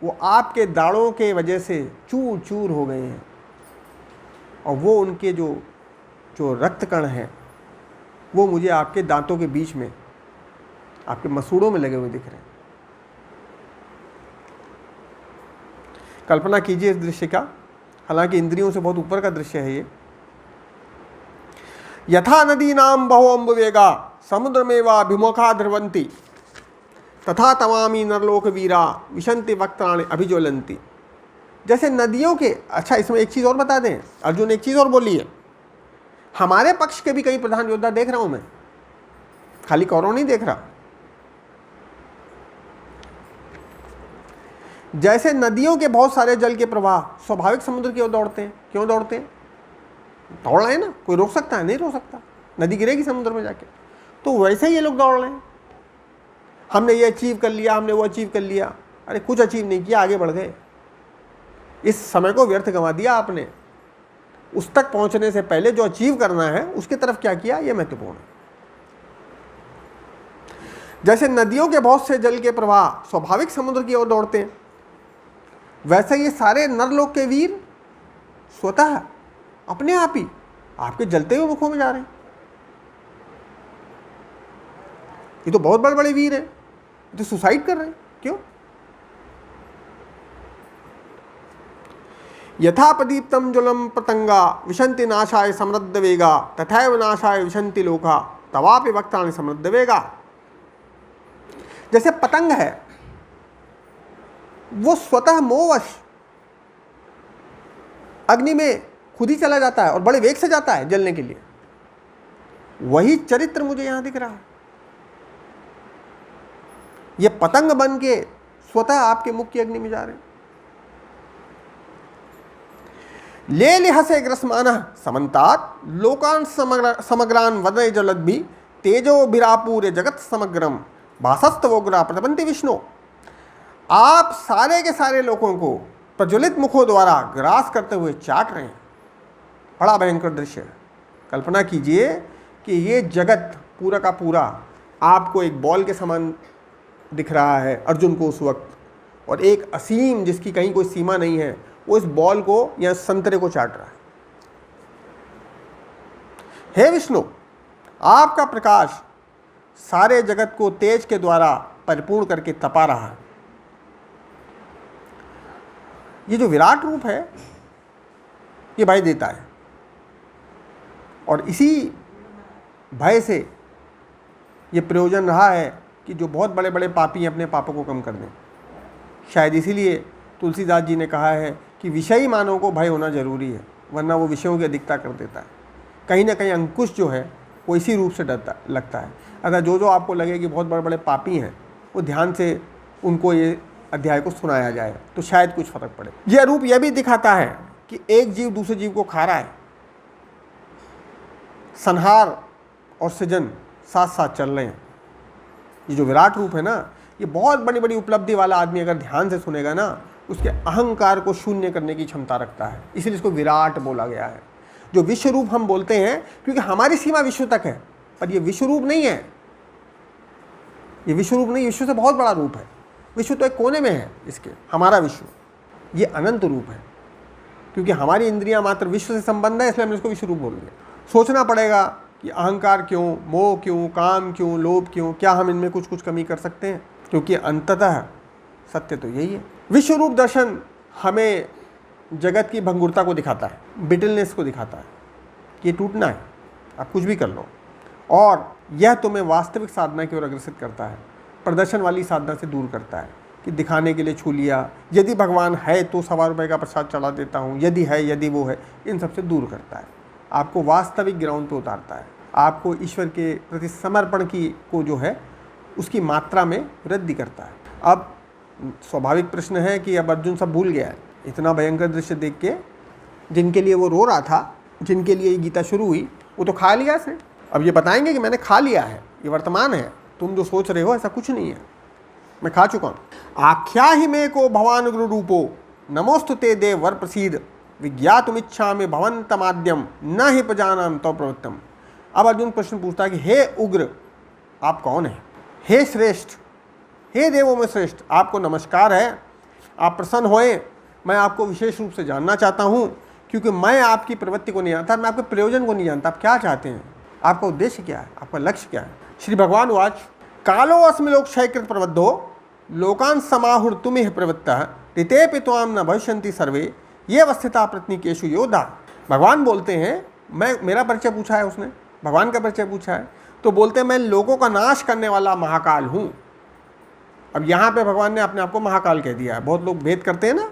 Speaker 1: वो आपके दाढ़ों के वजह से चूर चूर हो गए हैं, और वो उनके जो रक्त कण हैं वो मुझे आपके दांतों के बीच में, आपके मसूड़ों में लगे हुए दिख रहे हैं। कल्पना कीजिए इस दृश्य का, हालांकि इंद्रियों से बहुत ऊपर का दृश्य है ये। यथा नदी नाम बहु अम्बुवेगा समुद्र में वा अभिमुखा ध्रुवंती तथा तवामी नरलोक वीरा विशंति वक्त्राणि अभिज्वलंती। जैसे नदियों के, अच्छा इसमें एक चीज़ और बता दें, अर्जुन एक चीज़ और बोली है, हमारे पक्ष के भी कई प्रधान योद्धा देख रहा हूं मैं, खाली कौरव नहीं देख रहा। जैसे नदियों के बहुत सारे जल के प्रवाह स्वाभाविक समुद्र की ओर दौड़ते हैं, क्यों दौड़ते हैं? दौड़ रहे हैं ना, कोई रोक सकता है? नहीं रोक सकता, नदी गिरेगी समुद्र में जाके। तो वैसे ही ये लोग दौड़ रहे हैं, हमने ये अचीव कर लिया, हमने वो अचीव कर लिया। अरे कुछ अचीव नहीं किया, आगे बढ़ गए। इस समय को व्यर्थ गंवा दिया आपने। उस तक पहुंचने से पहले जो अचीव करना है उसकी तरफ क्या किया, यह महत्वपूर्ण है। जैसे नदियों के बहुत से जल के प्रवाह स्वाभाविक समुद्र की ओर दौड़ते हैं, वैसे ये सारे नरलोक के वीर स्वतः अपने आप ही आपके जलते हुए मुखों में जा रहे हैं। ये तो बहुत बड़े बड़े वीर हैं, ये तो सुसाइड कर रहे हैं। क्यों? यथा प्रदीप्तम ज्वलम पतंगा विशंति नाशाय समृद्ध वेगा तथैव नाशाय विशंति लोका तवापि वक्त्राणि समृद्ध वेगा। जैसे पतंग है, वो स्वतः मोहवश अग्नि में खुद ही चला जाता है और बड़े वेग से जाता है जलने के लिए। वही चरित्र मुझे यहां दिख रहा है। ये पतंग बन के स्वतः आपके मुख की अग्नि में जा रहे हैं। ले लिहसे ग्रसमानः समन्तात लोकान समग्रान वदय जलद्भि तेजो बिरापूर्य जगत समग्रम भासस्तवोग्रा प्रतपन्ति विष्णु। आप सारे के सारे लोगों को प्रज्वलित मुखों द्वारा ग्रास करते हुए चाट रहे हैं। बड़ा भयंकर दृश्य है। कल्पना कीजिए कि ये जगत पूरा का पूरा आपको एक बॉल के समान दिख रहा है अर्जुन को उस वक्त, और एक असीम जिसकी कहीं कोई सीमा नहीं है वो इस बॉल को या संतरे को चाट रहा है। हे विष्णु, आपका प्रकाश सारे जगत को तेज के द्वारा परिपूर्ण करके तपा रहा है। ये जो विराट रूप है ये भय देता है, और इसी भय से ये प्रयोजन रहा है कि जो बहुत बड़े बड़े पापी अपने पापों को कम कर दें। शायद इसीलिए तुलसीदास जी ने कहा है कि विषयी मानव को भय होना जरूरी है, वरना वो विषयों की अधिकता कर देता है। कहीं ना कहीं अंकुश जो है वो इसी रूप से डरता लगता है। अगर जो आपको लगे कि बहुत बड़े बड़े पापी हैं वो ध्यान से उनको ये अध्याय को सुनाया जाए तो शायद कुछ फर्क पड़े। यह रूप यह भी दिखाता है कि एक जीव दूसरे जीव को खा रहा है। संहार और सृजन साथ साथ चल रहे हैं। ये जो विराट रूप है ना, ये बहुत बड़ी बड़ी उपलब्धि वाला आदमी अगर ध्यान से सुनेगा ना, उसके अहंकार को शून्य करने की क्षमता रखता है। इसलिए इसको विराट बोला गया है। जो विश्व रूप हम बोलते हैं क्योंकि हमारी सीमा विश्व तक है, पर ये विश्व रूप नहीं है। ये विश्व रूप नहीं, विश्व से बहुत बड़ा रूप है। विश्व तो एक कोने में है इसके, हमारा विश्व ये अनंत रूप है। क्योंकि हमारी इंद्रियां मात्र विश्व से संबंध है, इसलिए हम इसको विश्व रूप बोल रहे हैं। सोचना पड़ेगा कि अहंकार क्यों, मोह क्यों, काम क्यों, लोभ क्यों, क्या हम इनमें कुछ कुछ कमी कर सकते हैं? क्योंकि अंततः सत्य तो यही है। विश्व रूप दर्शन हमें जगत की भंगुरता को दिखाता है, ब्रिटलनेस को दिखाता है कि ये टूटना है, आप कुछ भी कर लो। और यह तुम्हें वास्तविक साधना की ओर अग्रसित करता है, प्रदर्शन वाली साधना से दूर करता है कि दिखाने के लिए छू लिया, यदि भगवान है तो 1.25 रुपये का प्रसाद चढ़ा देता हूँ, यदि है, यदि वो है, इन सबसे दूर करता है। आपको वास्तविक ग्राउंड पे उतारता है, आपको ईश्वर के प्रति समर्पण की को जो है उसकी मात्रा में वृद्धि करता है। अब स्वाभाविक प्रश्न है कि अब अर्जुन सब भूल गया है। इतना भयंकर दृश्य देख के जिनके लिए वो रो रहा था, जिनके लिए ये गीता शुरू हुई, वो तो खा लिया इसने। अब ये बताएंगे कि मैंने खा लिया है, ये वर्तमान है, तुम जो सोच रहे हो ऐसा कुछ नहीं है, मैं खा चुका हूँ। आख्या ही मे को भवान उग्र रूपो नमोस्तु ते देव वर प्रसीद विज्ञातुमिच्छा में भवंतमाद्यम न ही प्रजानाम तो प्रवृत्तम। अब अर्जुन प्रश्न पूछता है कि हे उग्र, आप कौन हैं? हे श्रेष्ठ, हे देवों में श्रेष्ठ, आपको नमस्कार है, आप प्रसन्न होए। मैं आपको विशेष रूप से जानना चाहता हूँ क्योंकि मैं आपकी प्रवृत्ति को नहीं जानता, मैं आपके प्रयोजन को नहीं जानता। आप क्या चाहते हैं, आपका उद्देश्य क्या है, आपका लक्ष्य क्या है? श्री भगवान वाच कालो अस्मि लोक क्षयकृत प्रबद्धो लोकान समाहुर तुम्हें प्रवृत्तः ऋते पित्वाम न भविष्यन्ति सर्वे ये अवस्थिता प्रत्निकेशु योद्धा। भगवान बोलते हैं, मेरा परिचय पूछा है उसने, भगवान का परिचय पूछा है, तो बोलते हैं मैं लोगों का नाश करने वाला महाकाल हूँ। अब यहाँ पे भगवान ने अपने आप को महाकाल कह दिया है। बहुत लोग भेद करते हैं ना,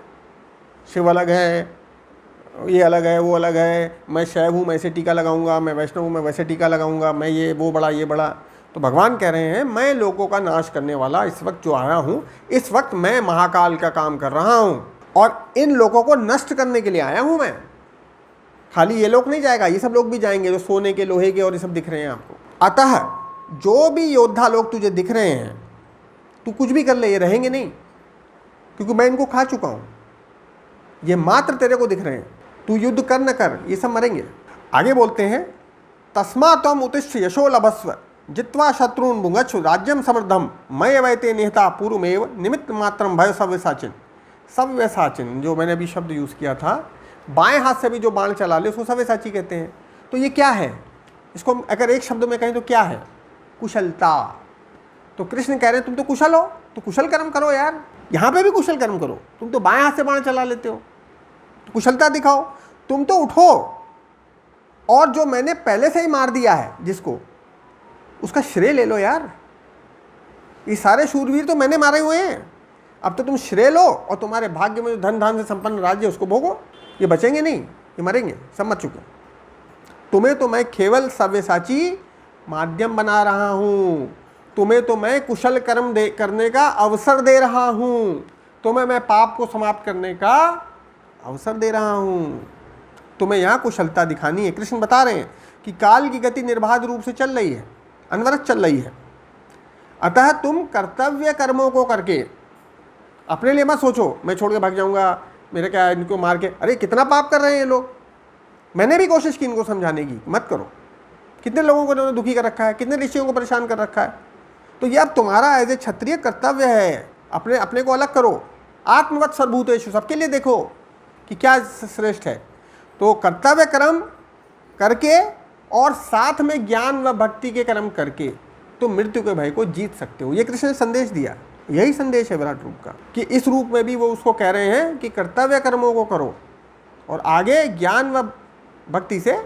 Speaker 1: शिव अलग है, ये अलग है, वो अलग है, मैं शैव हूँ मैं ऐसे टीका लगाऊंगा, मैं वैष्णव हूँ मैं वैसे टीका लगाऊंगा, मैं ये वो बड़ा ये बड़ा। तो भगवान कह रहे हैं मैं लोगों का नाश करने वाला इस वक्त जो आया हूँ, इस वक्त मैं महाकाल का काम कर रहा हूँ और इन लोगों को नष्ट करने के लिए आया हूँ मैं। खाली ये लोग नहीं जाएगा, ये सब लोग भी जाएंगे जो सोने के, लोहे के और ये सब दिख रहे हैं आपको। अतः जो भी योद्धा लोग तुझे दिख रहे हैं, तू कुछ भी कर ले, ये रहेंगे नहीं, क्योंकि मैं इनको खा चुका हूँ। ये मात्र तेरे को दिख रहे हैं, तू युद्ध कर न कर, ये सब मरेंगे। आगे बोलते हैं तस्मा त्वम उत्तिष्ठ यशो लभस्व जित्वा शत्रुन भुंगच्छ राज्यम समृद्धम मय वैते निहता पूर्वमेव निमित्त मात्रम भय सव्यसाचिन। सव्यसाचिन जो मैंने अभी शब्द यूज़ किया था, बाएं हाथ से भी जो बाण चला ले उसको सव्यसाची कहते हैं। तो ये क्या है, इसको अगर एक शब्द में कहें तो क्या है? कुशलता। तो कृष्ण कह रहे हैं तुम तो कुशल हो, तो कुशल कर्म करो यार, यहाँ पे भी कुशल कर्म करो। तुम तो बाएं हाथ से बाण चला लेते हो, तो कुशलता दिखाओ। तुम तो उठो और जो मैंने पहले से ही मार दिया है जिसको, उसका श्रेय ले लो यार। ये सारे शूरवीर तो मैंने मारे हुए हैं, अब तो तुम श्रेय लो और तुम्हारे भाग्य में जो धन धान से संपन्न राज्य उसको भोगो। ये बचेंगे नहीं, ये मरेंगे, सब मर चुके। तुम्हें तो मैं केवल सव्यसाची माध्यम बना रहा हूँ, तुम्हें तो मैं कुशल कर्म करने का अवसर दे रहा हूं, तुम्हें मैं पाप को समाप्त करने का अवसर दे रहा हूं, तुम्हें यहां कुशलता दिखानी है। कृष्ण बता रहे हैं कि काल की गति निर्बाध रूप से चल रही है, अनवरत चल रही है, अतः तुम कर्तव्य कर्मों को करके अपने लिए मत सोचो मैं छोड़ के भाग जाऊंगा, मेरा क्या है, इनको मार के, अरे कितना पाप कर रहे हैं ये लोग, मैंने भी कोशिश की इनको समझाने की, मत करो। कितने लोगों को इन्होंने दुखी कर रखा है, कितने ऋषियों को परेशान कर रखा है। तो ये अब तुम्हारा एज ए क्षत्रिय कर्तव्य है, अपने अपने को अलग करो, आत्मवत सर्वभूतेषु, सबके लिए देखो कि क्या श्रेष्ठ है। तो कर्तव्य कर्म करके और साथ में ज्ञान व भक्ति के कर्म करके तो मृत्यु के भय को जीत सकते हो। ये कृष्ण ने संदेश दिया, यही संदेश है विराट रूप का, कि इस रूप में भी वो उसको कह रहे हैं कि कर्तव्य कर्मों को करो और आगे ज्ञान व भक्ति से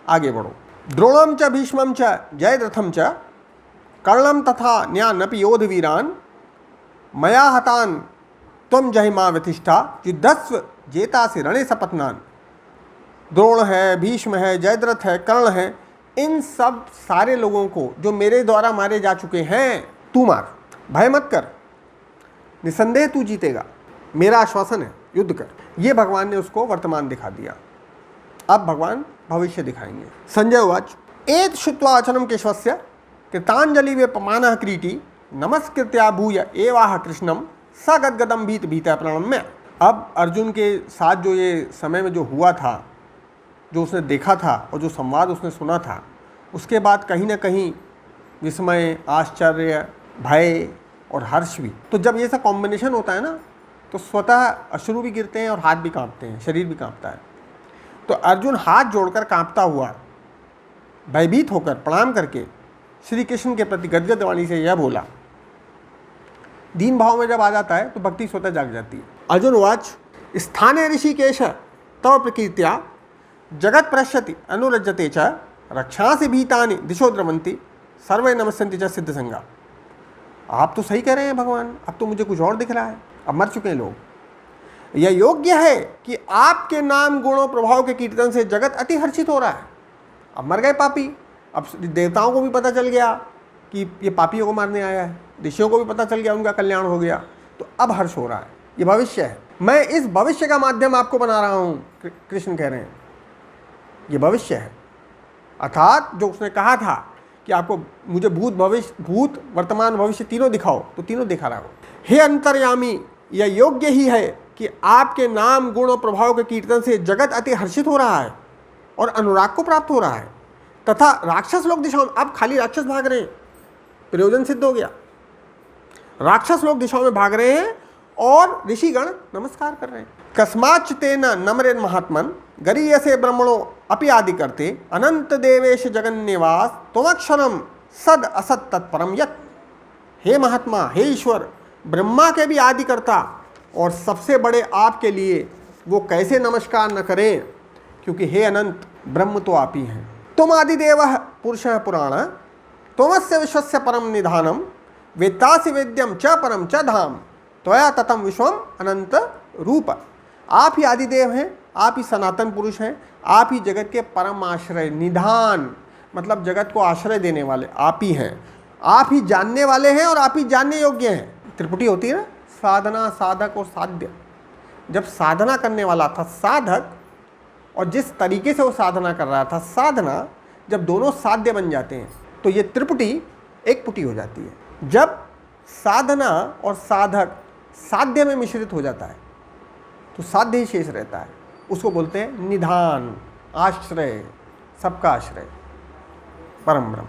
Speaker 1: आगे बढ़ो। द्रोणम च भीष्मम च जयद्रथम च कर्णम तथा न्यानपि योध वीरान मया हतान त्वं जहिमा व्यतिष्ठा युद्धस्व जेतासि रणे सपत्नान। द्रोण है, भीष्म है, जयद्रथ है, कर्ण है, इन सब सारे लोगों को जो मेरे द्वारा मारे जा चुके हैं तू मार, भय मत कर, निसंदेह तू जीतेगा, मेरा आश्वासन है, युद्ध कर। ये भगवान ने उसको वर्तमान दिखा दिया, अब भगवान भविष्य दिखाएंगे। संजय उवाच एत श्रुत्वा वचनं केशवस्य कृतांजलि वेपमानः क्रीटी नमस्कृत्या भूय एवाह कृष्णम स गद्गदं भीत भीतः प्रणम्य। अब अर्जुन के साथ जो ये समय में जो हुआ था, जो उसने देखा था और जो संवाद उसने सुना था, उसके बाद कहीं ना कहीं विस्मय, आश्चर्य, भय और हर्ष भी। तो जब ये सब कॉम्बिनेशन होता है ना, तो स्वतः अश्रु भी गिरते हैं और हाथ भी कांपते हैं, शरीर भी कांपता है। तो अर्जुन हाथ जोड़कर कांपता हुआ, भयभीत होकर प्रणाम करके श्री कृष्ण के प्रति गदगद वाणी से यह बोला। दीन भाव में जब आ जाता है तो भक्ति स्वतः जाग जाती है। अर्जुन वाच स्थाने ऋषिकेश तव प्रकीर्त्या जगत प्रश्यति अनुरज्यते च रक्षांसि भीतानि दिशो द्रवन्ति सर्वे नमस्यन्ति च सिद्ध संगा। आप तो सही कह रहे हैं भगवान, अब तो मुझे कुछ और दिख रहा है, अब मर चुके हैं लोग। यह योग्य है कि आपके नाम गुणों प्रभाव के कीर्तन से जगत अति हर्षित हो रहा है। अब मर गए पापी, अब देवताओं को भी पता चल गया कि ये पापियों को मारने आया है, ऋषियों को भी पता चल गया, उनका कल्याण हो गया, तो अब हर्ष हो रहा है। ये भविष्य है, मैं इस भविष्य का माध्यम आपको बना रहा हूँ, कृष्ण कह रहे हैं, ये भविष्य है। अर्थात जो उसने कहा था कि आपको मुझे भूत भविष्य, भूत वर्तमान भविष्य तीनों दिखाओ, तो तीनों दिखा रहा हो। हे अंतर्यामी, यह योग्य ही है कि आपके नाम गुण और प्रभाव के कीर्तन से जगत अति हर्षित हो रहा है और अनुराग को प्राप्त हो रहा है, तथा राक्षस लोग दिशाओं में, अब खाली राक्षस भाग रहे हैं, प्रयोजन सिद्ध हो गया, राक्षस लोग दिशाओं में भाग रहे हैं और ऋषिगण नमस्कार कर रहे हैं। कस्माच्च तेन नम्रेन महात्मन गरीयसे ब्रह्मणो अपि आदि करते अनंत देवेश जगन्निवास त्वमक्षरम सद असत तत्परम यत्। हे महात्मा, हे ईश्वर, ब्रह्मा के भी आदि करता और सबसे बड़े आपके लिए वो कैसे नमस्कार न करें, क्योंकि हे अनंत, ब्रह्म तो आप ही हैं। तुम आदिदेव पुरुषः पुराण त्वमस्य विश्वस्य परम निधानम वेत्तासि वेद्यम च परम च धाम त्वया ततम विश्वम अनंत रूप। आप ही आदिदेव हैं, आप ही सनातन पुरुष हैं, आप ही जगत के परम आश्रय, निधान मतलब जगत को आश्रय देने वाले आप ही हैं, आप ही जानने वाले हैं और आप ही जानने योग्य हैं। त्रिपुटी होती है ना, साधना, साधक और साध्य। जब साधना करने वाला था साधक और जिस तरीके से वो साधना कर रहा था साधना, जब दोनों साध्य बन जाते हैं तो ये त्रिपुटी एक पुटी हो जाती है। जब साधना और साधक साध्य में मिश्रित हो जाता है तो साध्य ही शेष रहता है, उसको बोलते हैं निधान, आश्रय, सबका आश्रय, परम ब्रह्म।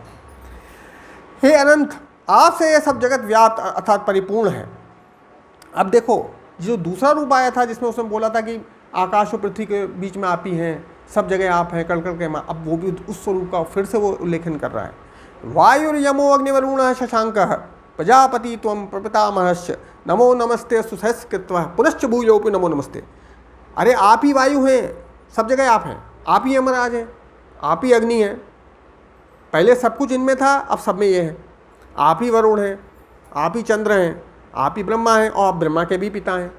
Speaker 1: हे अनंत, आपसे यह सब जगत व्याप्त अर्थात परिपूर्ण है। अब देखो, जो दूसरा रूप आया था जिसमें उसने बोला था कि आकाश और पृथ्वी के बीच में आप ही हैं, सब जगह आप हैं, कड़ कड़ के माँ, अब वो भी उस स्वरूप का फिर से वो उल्लेखन कर रहा है। वायुर्यमो अग्निवरुणः शशांकः प्रजापति त्वं प्रपितामहश्च नमो नमस्ते सुसहस्कृत्वः पुनश्च भूयोऽपि नमो नमस्ते। अरे आप ही वायु हैं, सब जगह आप हैं, आप ही यमराज हैं, आप ही अग्नि हैं, पहले सब कुछ इनमें था, अब सब में ये है। आप ही वरुण हैं, आप ही चंद्र हैं, आप ही ब्रह्मा हैं और आप ब्रह्मा के भी पिता हैं।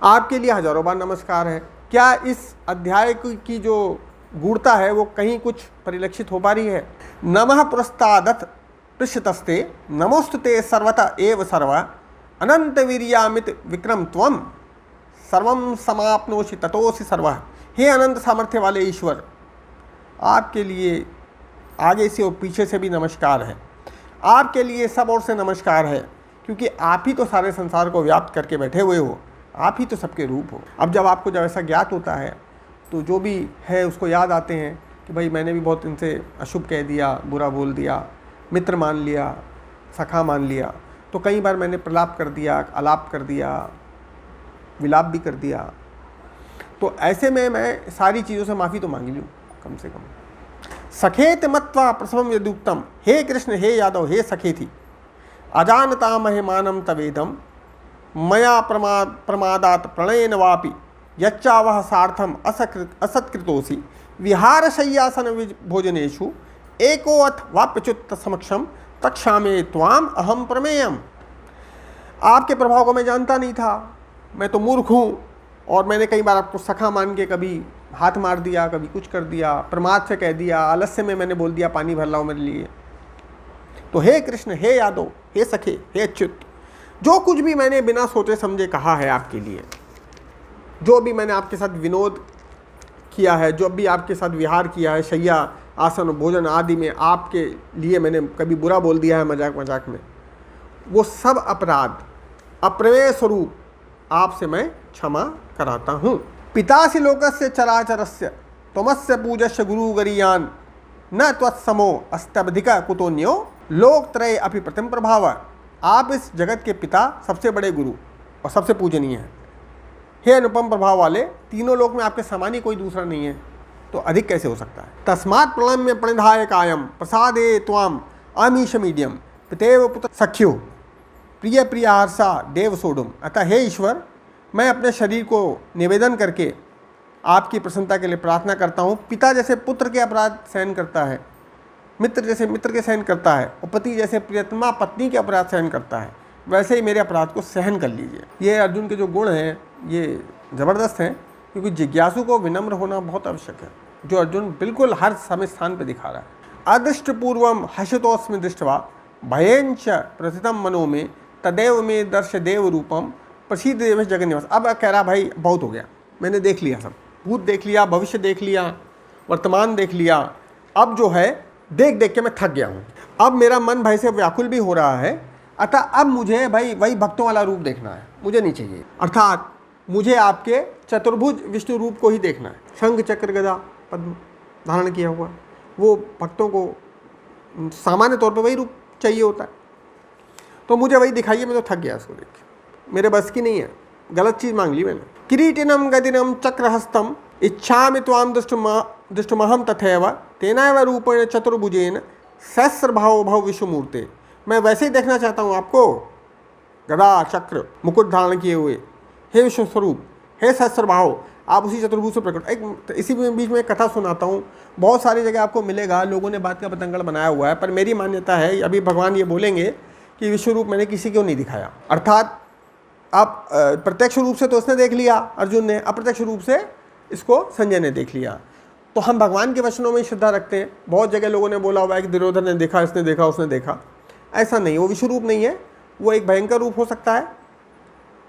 Speaker 1: आपके लिए हजारों बार नमस्कार है। क्या इस अध्याय की जो गूढ़ता है वो कहीं कुछ परिलक्षित हो पा रही है? नमः पुरस्तादथ पृष्ठतस्ते नमोस्तुते सर्वतः एव सर्व अनंत वीर्यामित विक्रम त्वम सर्वम समाप्नोषि ततोसि सर्वः। हे अनंत सामर्थ्य वाले ईश्वर, आपके लिए आगे से और पीछे से भी नमस्कार है, आपके लिए सब ओर से नमस्कार है, क्योंकि आप ही तो सारे संसार को व्याप्त करके बैठे हुए हो, आप ही तो सबके रूप हो। अब जब आपको जब ऐसा ज्ञात होता है तो जो भी है उसको याद आते हैं कि भाई मैंने भी बहुत इनसे अशुभ कह दिया, बुरा बोल दिया, मित्र मान लिया, सखा मान लिया, तो कई बार मैंने प्रलाप कर दिया, अलाप कर दिया, विलाप भी कर दिया। तो ऐसे में मैं सारी चीज़ों से माफ़ी तो मांग लूँ कम से कम। सखेत मत्वा प्रसवम यदुक्तम, हे कृष्ण हे यादव हे सखेति अजानता महिमानम तवेदम मया प्रमादात प्रणयन वापि यच्चावह सार्थम असत्कृतोसि विहारशय्यासन भोजनेषु एकोऽथ वाप्यच्युत समक्षम तक्षामे त्वाम अहम प्रमेयम। आपके प्रभाव को मैं जानता नहीं था, मैं तो मूर्ख हूँ, और मैंने कई बार आपको सखा मान के कभी हाथ मार दिया, कभी कुछ कर दिया, प्रमाद से कह दिया, आलस्य में मैंने बोल दिया पानी भर लाओ मेरे लिए। तो हे कृष्ण हे यादव हे सखे हे अच्युत, जो कुछ भी मैंने बिना सोचे समझे कहा है आपके लिए, जो भी मैंने आपके साथ विनोद किया है, जो भी आपके साथ विहार किया है, शैया आसन भोजन आदि में आपके लिए मैंने कभी बुरा बोल दिया है मजाक मजाक में, वो सब अपराध अप्रमेय स्वरूप आपसे मैं क्षमा कराता हूँ। पितासि लोकस्य चराचरस्य त्वमस्य पूजस्य गुरुगरीयान न त्वत्समो अस्तबधिका कुतोन्यो लोकत्रय अपि प्रतिम प्रभाव। आप इस जगत के पिता, सबसे बड़े गुरु और सबसे पूजनीय हैं। हे अनुपम प्रभाव वाले, तीनों लोक में आपके समान ही कोई दूसरा नहीं है, तो अधिक कैसे हो सकता है। तस्मात् प्रणम्य प्रणिधाय कायम प्रसादे त्वाम अमीश मीडियम पितेव पुत्र सख्यो प्रिय प्रियाहर्षा देव सोडुम। अतः हे ईश्वर, मैं अपने शरीर को निवेदन करके आपकी प्रसन्नता के लिए प्रार्थना करता हूँ। पिता जैसे पुत्र के अपराध सहन करता है, मित्र जैसे मित्र के सहन करता है, और पति जैसे प्रियतमा पत्नी के अपराध सहन करता है, वैसे ही मेरे अपराध को सहन कर लीजिए। ये अर्जुन के जो गुण हैं ये ज़बरदस्त हैं, क्योंकि जिज्ञासु को विनम्र होना बहुत आवश्यक है, जो अर्जुन बिल्कुल हर समय स्थान पर दिखा रहा है। अदृष्टपूर्वम हर्षतोस्मि दृष्ट्वा भयंच प्रथितम मनो में तदेव में दर्श देव रूपम प्रसिद्ध देव जगन्निवास। अब कह रहा भाई बहुत हो गया, मैंने देख लिया, सब भूत देख लिया, भविष्य देख लिया, वर्तमान देख लिया, अब जो है देख देख के मैं थक गया हूँ, अब मेरा मन भय से व्याकुल भी हो रहा है, अतः अब मुझे भाई वही भक्तों वाला रूप देखना है, मुझे नहीं चाहिए। अर्थात मुझे आपके चतुर्भुज विष्णु रूप को ही देखना है, शंख चक्र गदा पद्म धारण किया हुआ, वो भक्तों को सामान्य तौर पर वही रूप चाहिए होता है, तो मुझे वही दिखाइए। मैं तो थक गया उसको देख के, मेरे बस की नहीं है, गलत चीज़ मांग ली मैंने। किरीटिनम गदिनम चक्रहस्तम इच्छामि त्वाम दृष्टुमहम तथैव तेनैव रूपेण चतुर्भुजेन सहस्रभाव भव विश्वमूर्ते। मैं वैसे ही देखना चाहता हूँ आपको, गदा चक्र मुकुट धारण किए हुए, हे विश्व स्वरूप, हे सहस्रभाव, आप उसी चतुर्भुज से प्रकट। एक इसी बीच में एक कथा सुनाता हूँ, बहुत सारी जगह आपको मिलेगा, लोगों ने बात का पतंगड़ बनाया हुआ है, पर मेरी मान्यता है, अभी भगवान ये बोलेंगे कि विश्व रूप मैंने किसी को नहीं दिखाया। अर्थात आप प्रत्यक्ष रूप से तो उसने देख लिया अर्जुन ने, अप्रत्यक्ष रूप से इसको संजय ने देख लिया। तो हम भगवान के वचनों में श्रद्धा रखते हैं। बहुत जगह लोगों ने बोला हुआ है कि दुर्योधन ने देखा, इसने देखा, उसने देखा, ऐसा नहीं, वो विश्व रूप नहीं है, वो एक भयंकर रूप हो सकता है,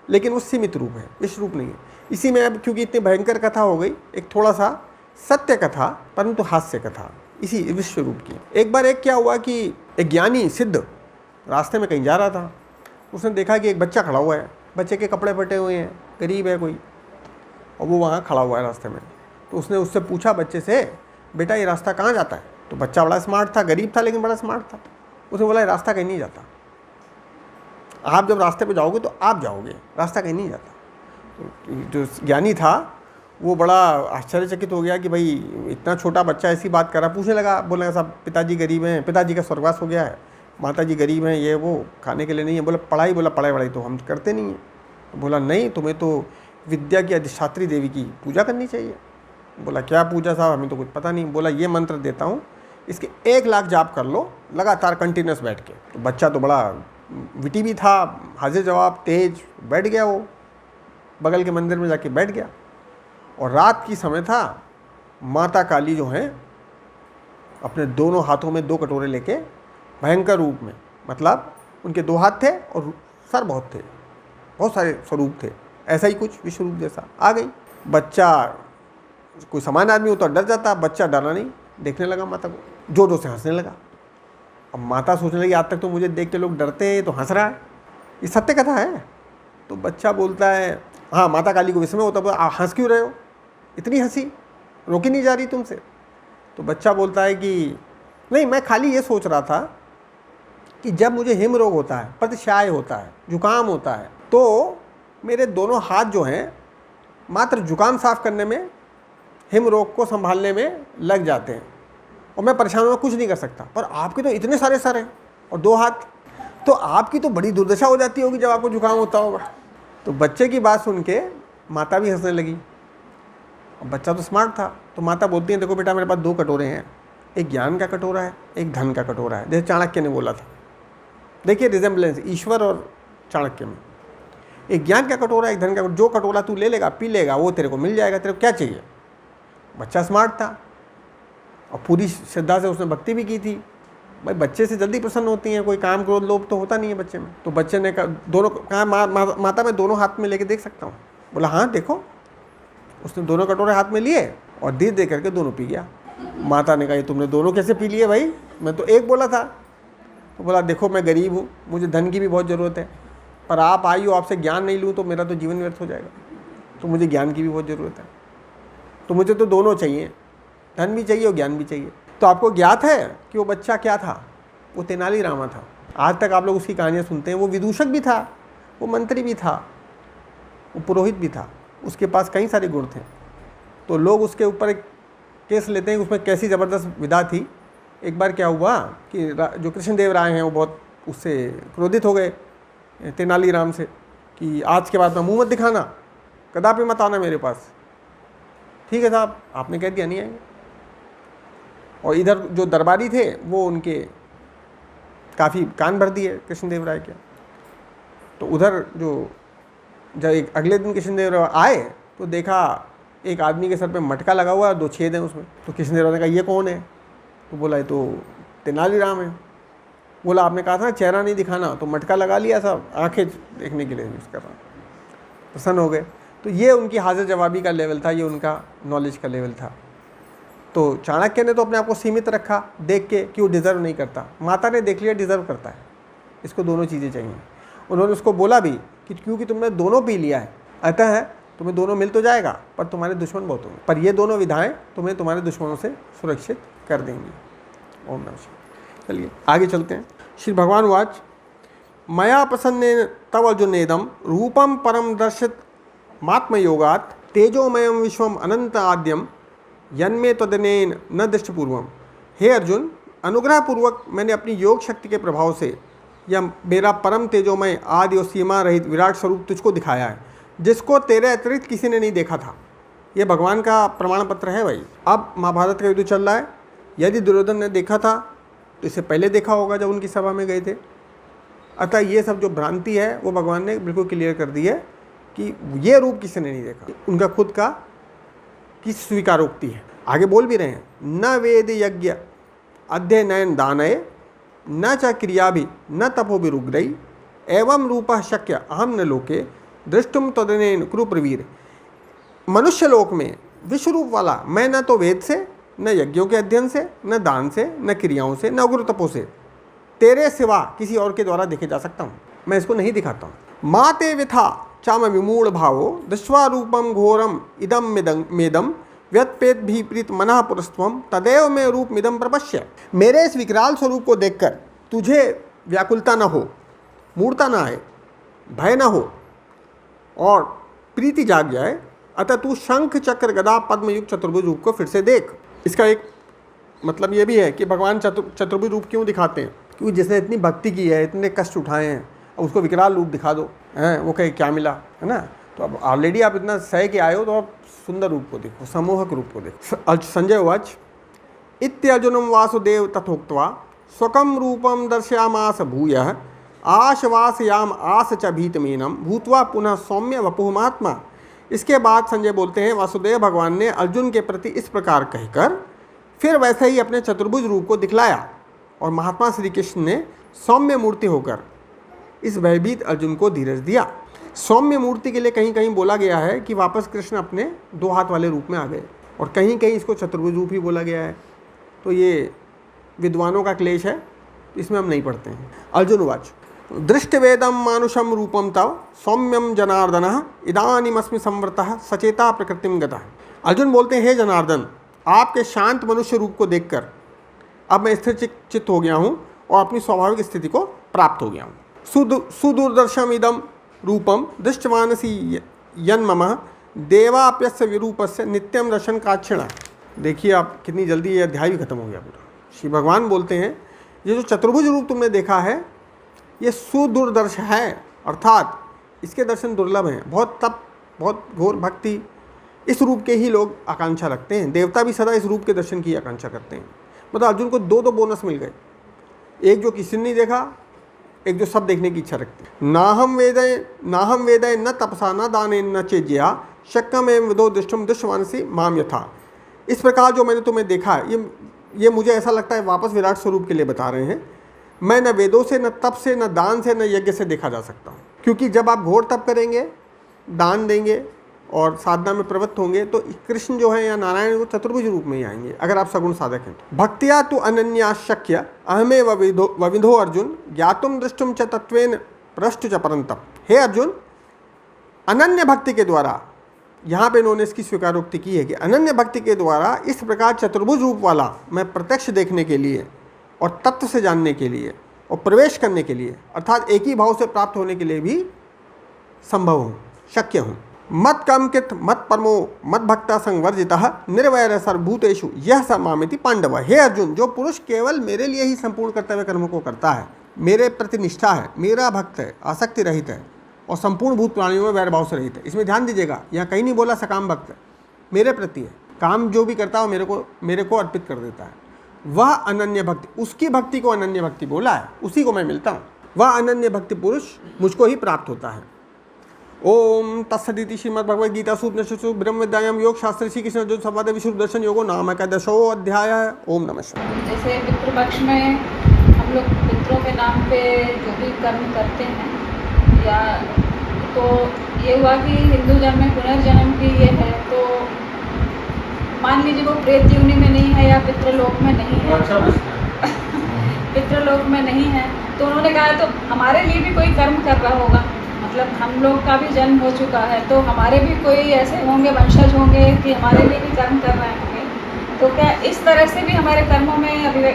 Speaker 1: लेकिन वो सीमित रूप है, विश्व रूप नहीं है। इसी में अब क्योंकि इतनी भयंकर कथा हो गई, एक थोड़ा सा सत्य कथा परंतु हास्य कथा इसी विश्व रूप की। एक बार एक क्या हुआ कि एक ज्ञानी सिद्ध रास्ते में कहीं जा रहा था, उसने देखा कि एक बच्चा खड़ा हुआ है, बच्चे के कपड़े फटे हुए हैं, गरीब है कोई, और वो वहाँ खड़ा हुआ है रास्ते में। तो उसने उससे पूछा बच्चे से, बेटा ये रास्ता कहाँ जाता है? तो बच्चा बड़ा स्मार्ट था, गरीब था लेकिन बड़ा स्मार्ट था। उसने बोला ये रास्ता कहीं नहीं जाता, आप जब रास्ते पे जाओगे तो आप जाओगे, रास्ता कहीं नहीं जाता। तो जो ज्ञानी था वो बड़ा आश्चर्यचकित हो गया कि भाई इतना छोटा बच्चा ऐसी बात कर रहा। पूछने लगा, बोला साहब पिताजी गरीब हैं, पिताजी का स्वर्गवास हो गया है, माताजी गरीब हैं, ये वो खाने के लिए नहीं है। बोला पढ़ाई, बोला पढ़ाई वढ़ाई तो हम करते नहीं हैं। बोला नहीं, तुम्हें तो विद्या की अधिष्ठात्री देवी की पूजा करनी चाहिए। बोला क्या पूजा साहब, हमें तो कुछ पता नहीं। बोला ये मंत्र देता हूँ, इसके 1 लाख जाप कर लो लगातार कंटिन्यूस बैठ के। तो बच्चा तो बड़ा विटी भी था, हाजिर जवाब तेज, बैठ गया, वो बगल के मंदिर में जाके बैठ गया। और रात की समय था, माता काली जो हैं अपने दोनों हाथों में 2 कटोरे लेके भयंकर रूप में, मतलब उनके 2 हाथ थे और सर बहुत थे, बहुत सारे स्वरूप थे, ऐसा ही कुछ विश्व रूप जैसा आ गई। बच्चा कोई सामान्य आदमी हो तो डर जाता, बच्चा डरा नहीं, देखने लगा माता को, जोर जोर से हंसने लगा। अब माता सोचने लगी आज तक तो मुझे देख के लोग डरते हैं, तो हंस रहा है, ये सत्य कथा है। तो बच्चा बोलता है, हाँ माता काली को विस्मय होता है, हंस क्यों रहे हो, इतनी हंसी रोकी नहीं जा रही तुमसे। तो बच्चा बोलता है कि नहीं, मैं खाली ये सोच रहा था कि जब मुझे हिम रोग होता है, प्रतिशाय होता है, जुकाम होता है, तो मेरे दोनों हाथ जो हैं मात्र जुकाम साफ करने में, हिम रोग को संभालने में लग जाते हैं और मैं परेशान होकर कुछ नहीं कर सकता। पर आपके तो इतने सारे सर हैं और 2 हाथ, तो आपकी तो बड़ी दुर्दशा हो जाती होगी जब आपको जुकाम होता होगा। तो बच्चे की बात सुन के माता भी हंसने लगी। अब बच्चा तो स्मार्ट था, तो माता बोलती है देखो बेटा, मेरे पास 2 कटोरे हैं, एक ज्ञान का कटोरा है, एक धन का कटोरा है, जैसे चाणक्य ने बोला था। देखिए रिजेम्बलेंस ईश्वर और चाणक्य में। एक ज्ञान का कटोरा, एक धन का कटोरा, जो कटोरा तू ले लेगा, पी लेगा, वो तेरे को मिल जाएगा, तेरे को क्या चाहिए। बच्चा स्मार्ट था और पूरी श्रद्धा से उसने भक्ति भी की थी। भाई बच्चे से जल्दी प्रसन्न होती हैं, कोई काम क्रोध लोभ तो होता नहीं है बच्चे में। तो बच्चे ने कहा, दोनों कहा माता मैं दोनों हाथ में लेके देख सकता हूँ। बोला हाँ देखो। उसने दोनों कटोरे हाथ में लिए और धीरे दे करके दोनों पी गया। माता ने कहा ये तुमने दोनों कैसे पी लिए भाई, मैं तो एक बोला था। तो बोला देखो मैं गरीब हूँ, मुझे धन की भी बहुत ज़रूरत है, पर आप आई हो, आपसे ज्ञान नहीं लूँ तो मेरा तो जीवन व्यर्थ हो जाएगा, तो मुझे ज्ञान की भी बहुत ज़रूरत है, तो मुझे तो दोनों चाहिए, धन भी चाहिए और ज्ञान भी चाहिए। तो आपको ज्ञात है कि वो बच्चा क्या था, वो तेनालीरामा था। आज तक आप लोग उसकी कहानियाँ सुनते हैं। वो विदूषक भी था, वो मंत्री भी था, वो पुरोहित भी था, उसके पास कई सारे गुण थे। तो लोग उसके ऊपर एक केस लेते हैं, उसमें कैसी ज़बरदस्त विधा थी। एक बार क्या हुआ कि जो कृष्णदेव राय हैं वो बहुत उससे क्रोधित हो गए तेनालीराम से कि आज के बाद में मुँह मत दिखाना, कदापि मत आना मेरे पास। ठीक है साहब, आपने कह दिया नहीं आएंगे। और इधर जो दरबारी थे वो उनके काफ़ी कान भर दिए कृष्णदेव राय के। तो उधर जो जब एक अगले दिन कृष्णदेव राय आए तो देखा एक आदमी के सर पे मटका लगा हुआ है, 2 छेद हैं उसमें। तो कृष्णदेव राय ने कहा ये कौन है, तो बोला ये तो तेनालीराम है। बोला आपने कहा था चेहरा नहीं दिखाना, तो मटका लगा लिया साहब, आंखें देखने के लिए यूज़ कर रहा। प्रसन्न हो गए। तो ये उनकी हाजिर जवाबी का लेवल था, ये उनका नॉलेज का लेवल था। तो चाणक्य ने तो अपने आप को सीमित रखा देख के कि वो डिज़र्व नहीं करता। माता ने देख लिया डिज़र्व करता है, इसको दोनों चीज़ें चाहिए। उन्होंने उसको बोला भी कि क्योंकि तुमने दोनों पी लिया है, अतः तुम्हें दोनों मिल तो जाएगा पर तुम्हारे दुश्मन बहुत होंगे, पर ये दोनों विधाएं तुम्हें तुम्हारे दुश्मनों से सुरक्षित कर देंगी। ओम नमः शिवाय। चलिए आगे चलते हैं। श्री भगवान वाच मया प्रसन्नेन तव अर्जुनेदम रूपम परम दर्शित मात्मयोगात् तेजोमयम विश्वम अनंत आद्यम यन्मे तदनेन न दृष्टपूर्वम। हे अर्जुन, अनुग्रहपूर्वक मैंने अपनी योग शक्ति के प्रभाव से यह मेरा परम तेजोमय आदि और सीमा रहित विराट स्वरूप तुझको दिखाया है, जिसको तेरे अतिरिक्त किसी ने नहीं देखा था। ये भगवान का प्रमाण पत्र है भाई। अब महाभारत का युद्ध चल रहा है, यदि दुर्योधन ने देखा था तो इसे पहले देखा होगा जब उनकी सभा में गए थे। अतः ये सब जो भ्रांति है वो भगवान ने बिल्कुल क्लियर कर दी है कि ये रूप किसी ने नहीं देखा। उनका खुद का की स्वीकारोक्ति है। आगे बोल भी रहे हैं, न वेद यज्ञ अध्ययन दानय न च क्रिया भी न तपो विरुग्रई एवं रूपः शक्य अहम न लोके दृष्टुम तदनेन कुरुप्रवीर। मनुष्य लोक में विश्व रूप वाला मैं न तो वेद से, न यज्ञों के अध्ययन से, न दान से, न क्रियाओं से, न उग्र तपो से तेरे सिवा किसी और के द्वारा देखे जा सकता हूँ। मैं इसको नहीं दिखाता हूँ। माते विथा चाम विमूढ़ भावो दृष्ट्वा रूपम घोरम इदम मेदम व्यत्पेत भी प्रीत मना पुरस्त्वम तदेव में रूप मिदम प्रपश्य। मेरे इस विकराल स्वरूप को देखकर तुझे व्याकुलता न हो, मूर्ता न आए, भय न हो और प्रीति जाग जाए, अतः तू शंख चक्र गदा पद्म युक्त चतुर्भुज रूप को फिर से देख। इसका एक मतलब ये भी है कि भगवान चतुर्भुज रूप क्यों दिखाते हैं, क्योंकि जिसने इतनी भक्ति की है, इतने कष्ट उठाए हैं, अब उसको विकराल रूप दिखा दो, हैं वो कहे क्या मिला, है ना। तो अब ऑलरेडी आप इतना सह के आए हो तो आप सुंदर रूप को देखो, सम्मोहक रूप को देखो। संजय उवाच इत्यर्जुनं वासुदेव तथोक्त्वा स्वकं रूपं दर्शयामास भूयः आशवासयाम आस च भीतमीनम भूत्वा पुनः सौम्य वपुः महात्मा। इसके बाद संजय बोलते हैं, वासुदेव भगवान ने अर्जुन के प्रति इस प्रकार कहकर फिर वैसे ही अपने चतुर्भुज रूप को दिखलाया और महात्मा श्री कृष्ण ने सौम्य मूर्ति होकर इस भयभीत अर्जुन को धीरज दिया। सौम्य मूर्ति के लिए कहीं कहीं बोला गया है कि वापस कृष्ण अपने 2 हाथ वाले रूप में आ गए, और कहीं कहीं इसको चतुर्भुज रूप ही बोला गया है। तो ये विद्वानों का क्लेश है, इसमें हम नहीं पढ़ते हैं। अर्जुन उवाच दृष्टवेदम मानुषम रूपम तव सौम्यम जनार्दन इदानीमस्मि संवृतः सचेता प्रकृतिम गतः। अर्जुन बोलते हैं, हे जनार्दन, आपके शांत मनुष्य रूप को देखकर अब मैं स्थिर चित्त हो गया हूँ और अपनी स्वाभाविक स्थिति को प्राप्त हो गया हूँ। सुदूरदर्शम इदम रूपम दृष्टवानसी यन्मम देवाप्यस्य विरूपस्य नित्यम दर्शन काक्षिणा। देखिए आप कितनी जल्दी ये अध्याय भी खत्म हो गया पूरा। श्री भगवान बोलते हैं, ये जो चतुर्भुज रूप तुमने देखा है ये सुदूरदर्श है, अर्थात इसके दर्शन दुर्लभ हैं। बहुत तप, बहुत घोर भक्ति, इस रूप के ही लोग आकांक्षा रखते हैं। देवता भी सदा इस रूप के दर्शन की आकांक्षा करते हैं। मतलब अर्जुन को 2 बोनस मिल गए, एक जो किसी ने नहीं देखा, एक जो सब देखने की इच्छा रखते हैं। नाहम वेदय न तपसा न दाने न चेज्या शक्कम एवं विदो दृष्टम दृष्टवानसी माम यथा। इस प्रकार जो मैंने तुम्हें देखा, ये मुझे ऐसा लगता है वापस विराट स्वरूप के लिए बता रहे हैं। मैं न वेदों से, न तप से, न दान से, न यज्ञ से देखा जा सकता हूँ। क्योंकि जब आप घोर तप करेंगे, दान देंगे और साधना में प्रवृत्त होंगे तो कृष्ण जो है या नारायण वो चतुर्भुज रूप में ही आएंगे, अगर आप सगुण साधक हैं। भक्तिया तो अनन्या शक्य अहमे वविधो अर्जुन ज्ञातुम दृष्टुम च तत्वेन प्रष्टु च परंतप। हे अर्जुन, अनन्य भक्ति के द्वारा, यहाँ पे इन्होंने इसकी स्वीकारोक्ति की है कि अनन्य भक्ति के द्वारा इस प्रकार चतुर्भुज रूप वाला मैं प्रत्यक्ष देखने के लिए और तत्व से जानने के लिए और प्रवेश करने के लिए, अर्थात एक ही भाव से प्राप्त होने के लिए भी संभव हूँ, शक्य हूँ। मत कामकृत मत परमो मत भक्ता संवर्जितः निर्वैर सर्वभूतेषु यह स मामेति पांडव। हे अर्जुन, जो पुरुष केवल मेरे लिए ही संपूर्ण कर्तव्य कर्मों को करता है, मेरे प्रति निष्ठा है, मेरा भक्त है, आसक्ति रहित है और संपूर्ण भूत प्राणियों में वैर भाव से रहित है। इसमें ध्यान दीजिएगा, यहाँ कहीं नहीं बोला सकाम भक्त है, मेरे प्रति है। काम जो भी करता है मेरे को अर्पित कर देता है, वह अनन्य भक्ति, उसकी भक्ति को अनन्य भक्ति बोला है, उसी को मैं मिलता हूँ। वह अनन्य भक्ति पुरुष मुझको ही प्राप्त होता है। ओम तत्सदिति श्रीमद्भगवद्गीता उपनिषत्सु ब्रह्म विद्यायाम योग शास्त्र श्री कृष्ण अर्जुन संवाद विशुद्ध दर्शन योगो नाम का 10वां अध्याय है। ओम नमः शिवाय।
Speaker 2: जैसे पितृपक्ष में हम लोग पितरों के नाम पे जो भी कर्म करते हैं, या तो ये हुआ कि हिंदू धर्म में पुनर्जन्म की ये है, तो मान लीजिए वो प्रेत योनि में नहीं है या पितृलोक में नहीं है, पितृलोक में नहीं है, तो उन्होंने कहा तो हमारे लिए भी कोई कर्म कर रहा होगा, मतलब हम लोग का भी जन्म हो चुका है, तो हमारे भी कोई ऐसे होंगे वंशज होंगे कि हमारे लिए भी कर्म कर रहे होंगे। तो क्या इस तरह से भी हमारे कर्मों में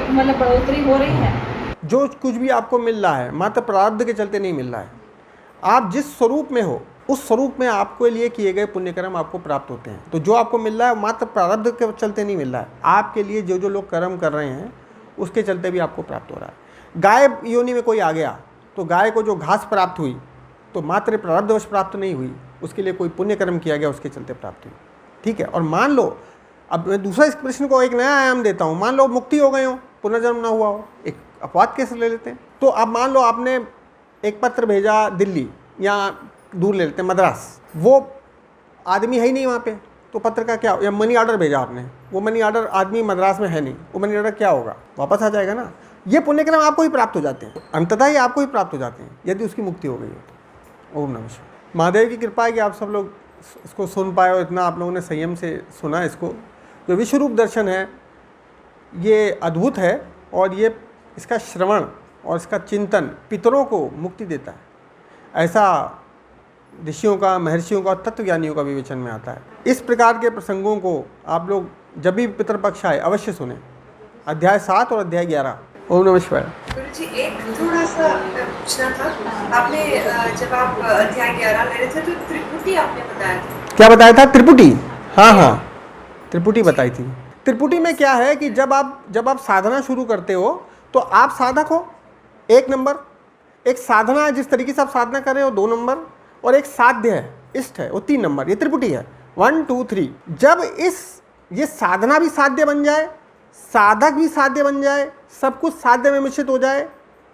Speaker 2: मतलब बढ़ोतरी हो रही है?
Speaker 1: जो कुछ भी आपको मिल रहा है मात्र प्रारब्ध के चलते नहीं मिल रहा है। आप जिस स्वरूप में हो उस स्वरूप में आपके लिए किए गए पुण्यकर्म आपको प्राप्त होते हैं। तो जो आपको मिल रहा है मात्र प्रारब्ध के चलते नहीं मिल रहा है, आपके लिए जो जो लोग कर्म कर रहे हैं उसके चलते भी आपको प्राप्त हो रहा है। गाय योनि में कोई आ गया तो गाय को जो घास प्राप्त हुई तो मात्र प्रारब्धवश प्राप्त नहीं हुई, उसके लिए कोई पुण्य कर्म किया गया उसके चलते प्राप्त हुई। ठीक है। और मान लो, अब मैं दूसरा इस प्रश्न को एक नया आयाम देता हूँ, मान लो मुक्ति हो गए हो, पुनर्जन्म ना हुआ हो, एक अपवाद केस ले लेते हैं। तो अब मान लो आपने एक पत्र भेजा दिल्ली या दूर ले लेते हैं मद्रास, वो आदमी है ही नहीं वहाँ पे, तो पत्र का क्या, या मनी ऑर्डर भेजा आपने, वो मनी ऑर्डर आदमी मद्रास में है नहीं, वो मनी ऑर्डर क्या होगा, वापस आ जाएगा ना। ये पुण्यक्रम आपको ही प्राप्त हो जाते हैं, अंततः ही आपको ही प्राप्त हो जाते हैं यदि उसकी मुक्ति हो गई हो। ओम नमः शिवाय। महादेव की कृपा है कि आप सब लोग इसको सुन पाए और इतना आप लोगों ने संयम से सुना। इसको जो विश्वरूप दर्शन है ये अद्भुत है, और ये इसका श्रवण और इसका चिंतन पितरों को मुक्ति देता है, ऐसा ऋषियों का, महर्षियों का, तत्वज्ञानियों का विवेचन में आता है। इस प्रकार के प्रसंगों को आप लोग जब भी पितृपक्ष आए अवश्य सुने। अध्याय 7 और अध्याय 11। ओम नमः शिवाय।
Speaker 3: गुरु जी, एक थोड़ा सा पूछना था, आपने जब आप अध्याय 11 ले रहे थे तो त्रिपुटी आपने बताया था।
Speaker 1: क्या बताया था? त्रिपुटी। हाँ, त्रिपुटी बताई थी। त्रिपुटी में क्या है कि जब आप साधना शुरू करते हो तो आप साधक हो 1 नंबर, एक साधना है जिस तरीके से आप साधना कर रहे हो 2 नंबर, और एक साध्य है, इष्ट है, वो 3 नंबर। ये त्रिपुटी है, 1 2 3। जब ये साधना भी साध्य बन जाए, साधक भी साध्य बन जाए, सब कुछ साध्य में मिश्रित हो जाए,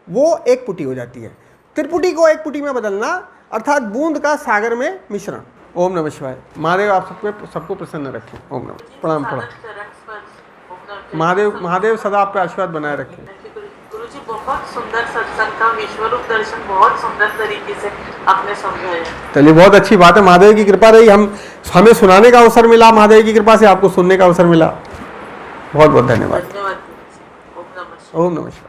Speaker 1: वो एक पुटी हो जाती है। त्रिपुटी को एक पुटी में बदलना अर्थात बूंद का सागर में मिश्रण। ओम नमः शिवाय। महादेव आप सबको प्रसन्न रखें। ओम नमः। प्रणाम। महादेव सदा आप पे आशीर्वाद बनाए रखें।
Speaker 4: बहुत सुंदर सत्संग का विश्वरूप दर्शन बहुत सुंदर तरीके से आपने समझाया।
Speaker 1: चलिए, बहुत अच्छी बात है, महादेव की कृपा रही, हमें सुनाने का अवसर मिला, महादेव की कृपा से आपको सुनने का अवसर मिला। बहुत बहुत धन्यवाद।
Speaker 4: धन्यवाद। ओम नमः शिवाय।
Speaker 1: ओम नमः शिवाय।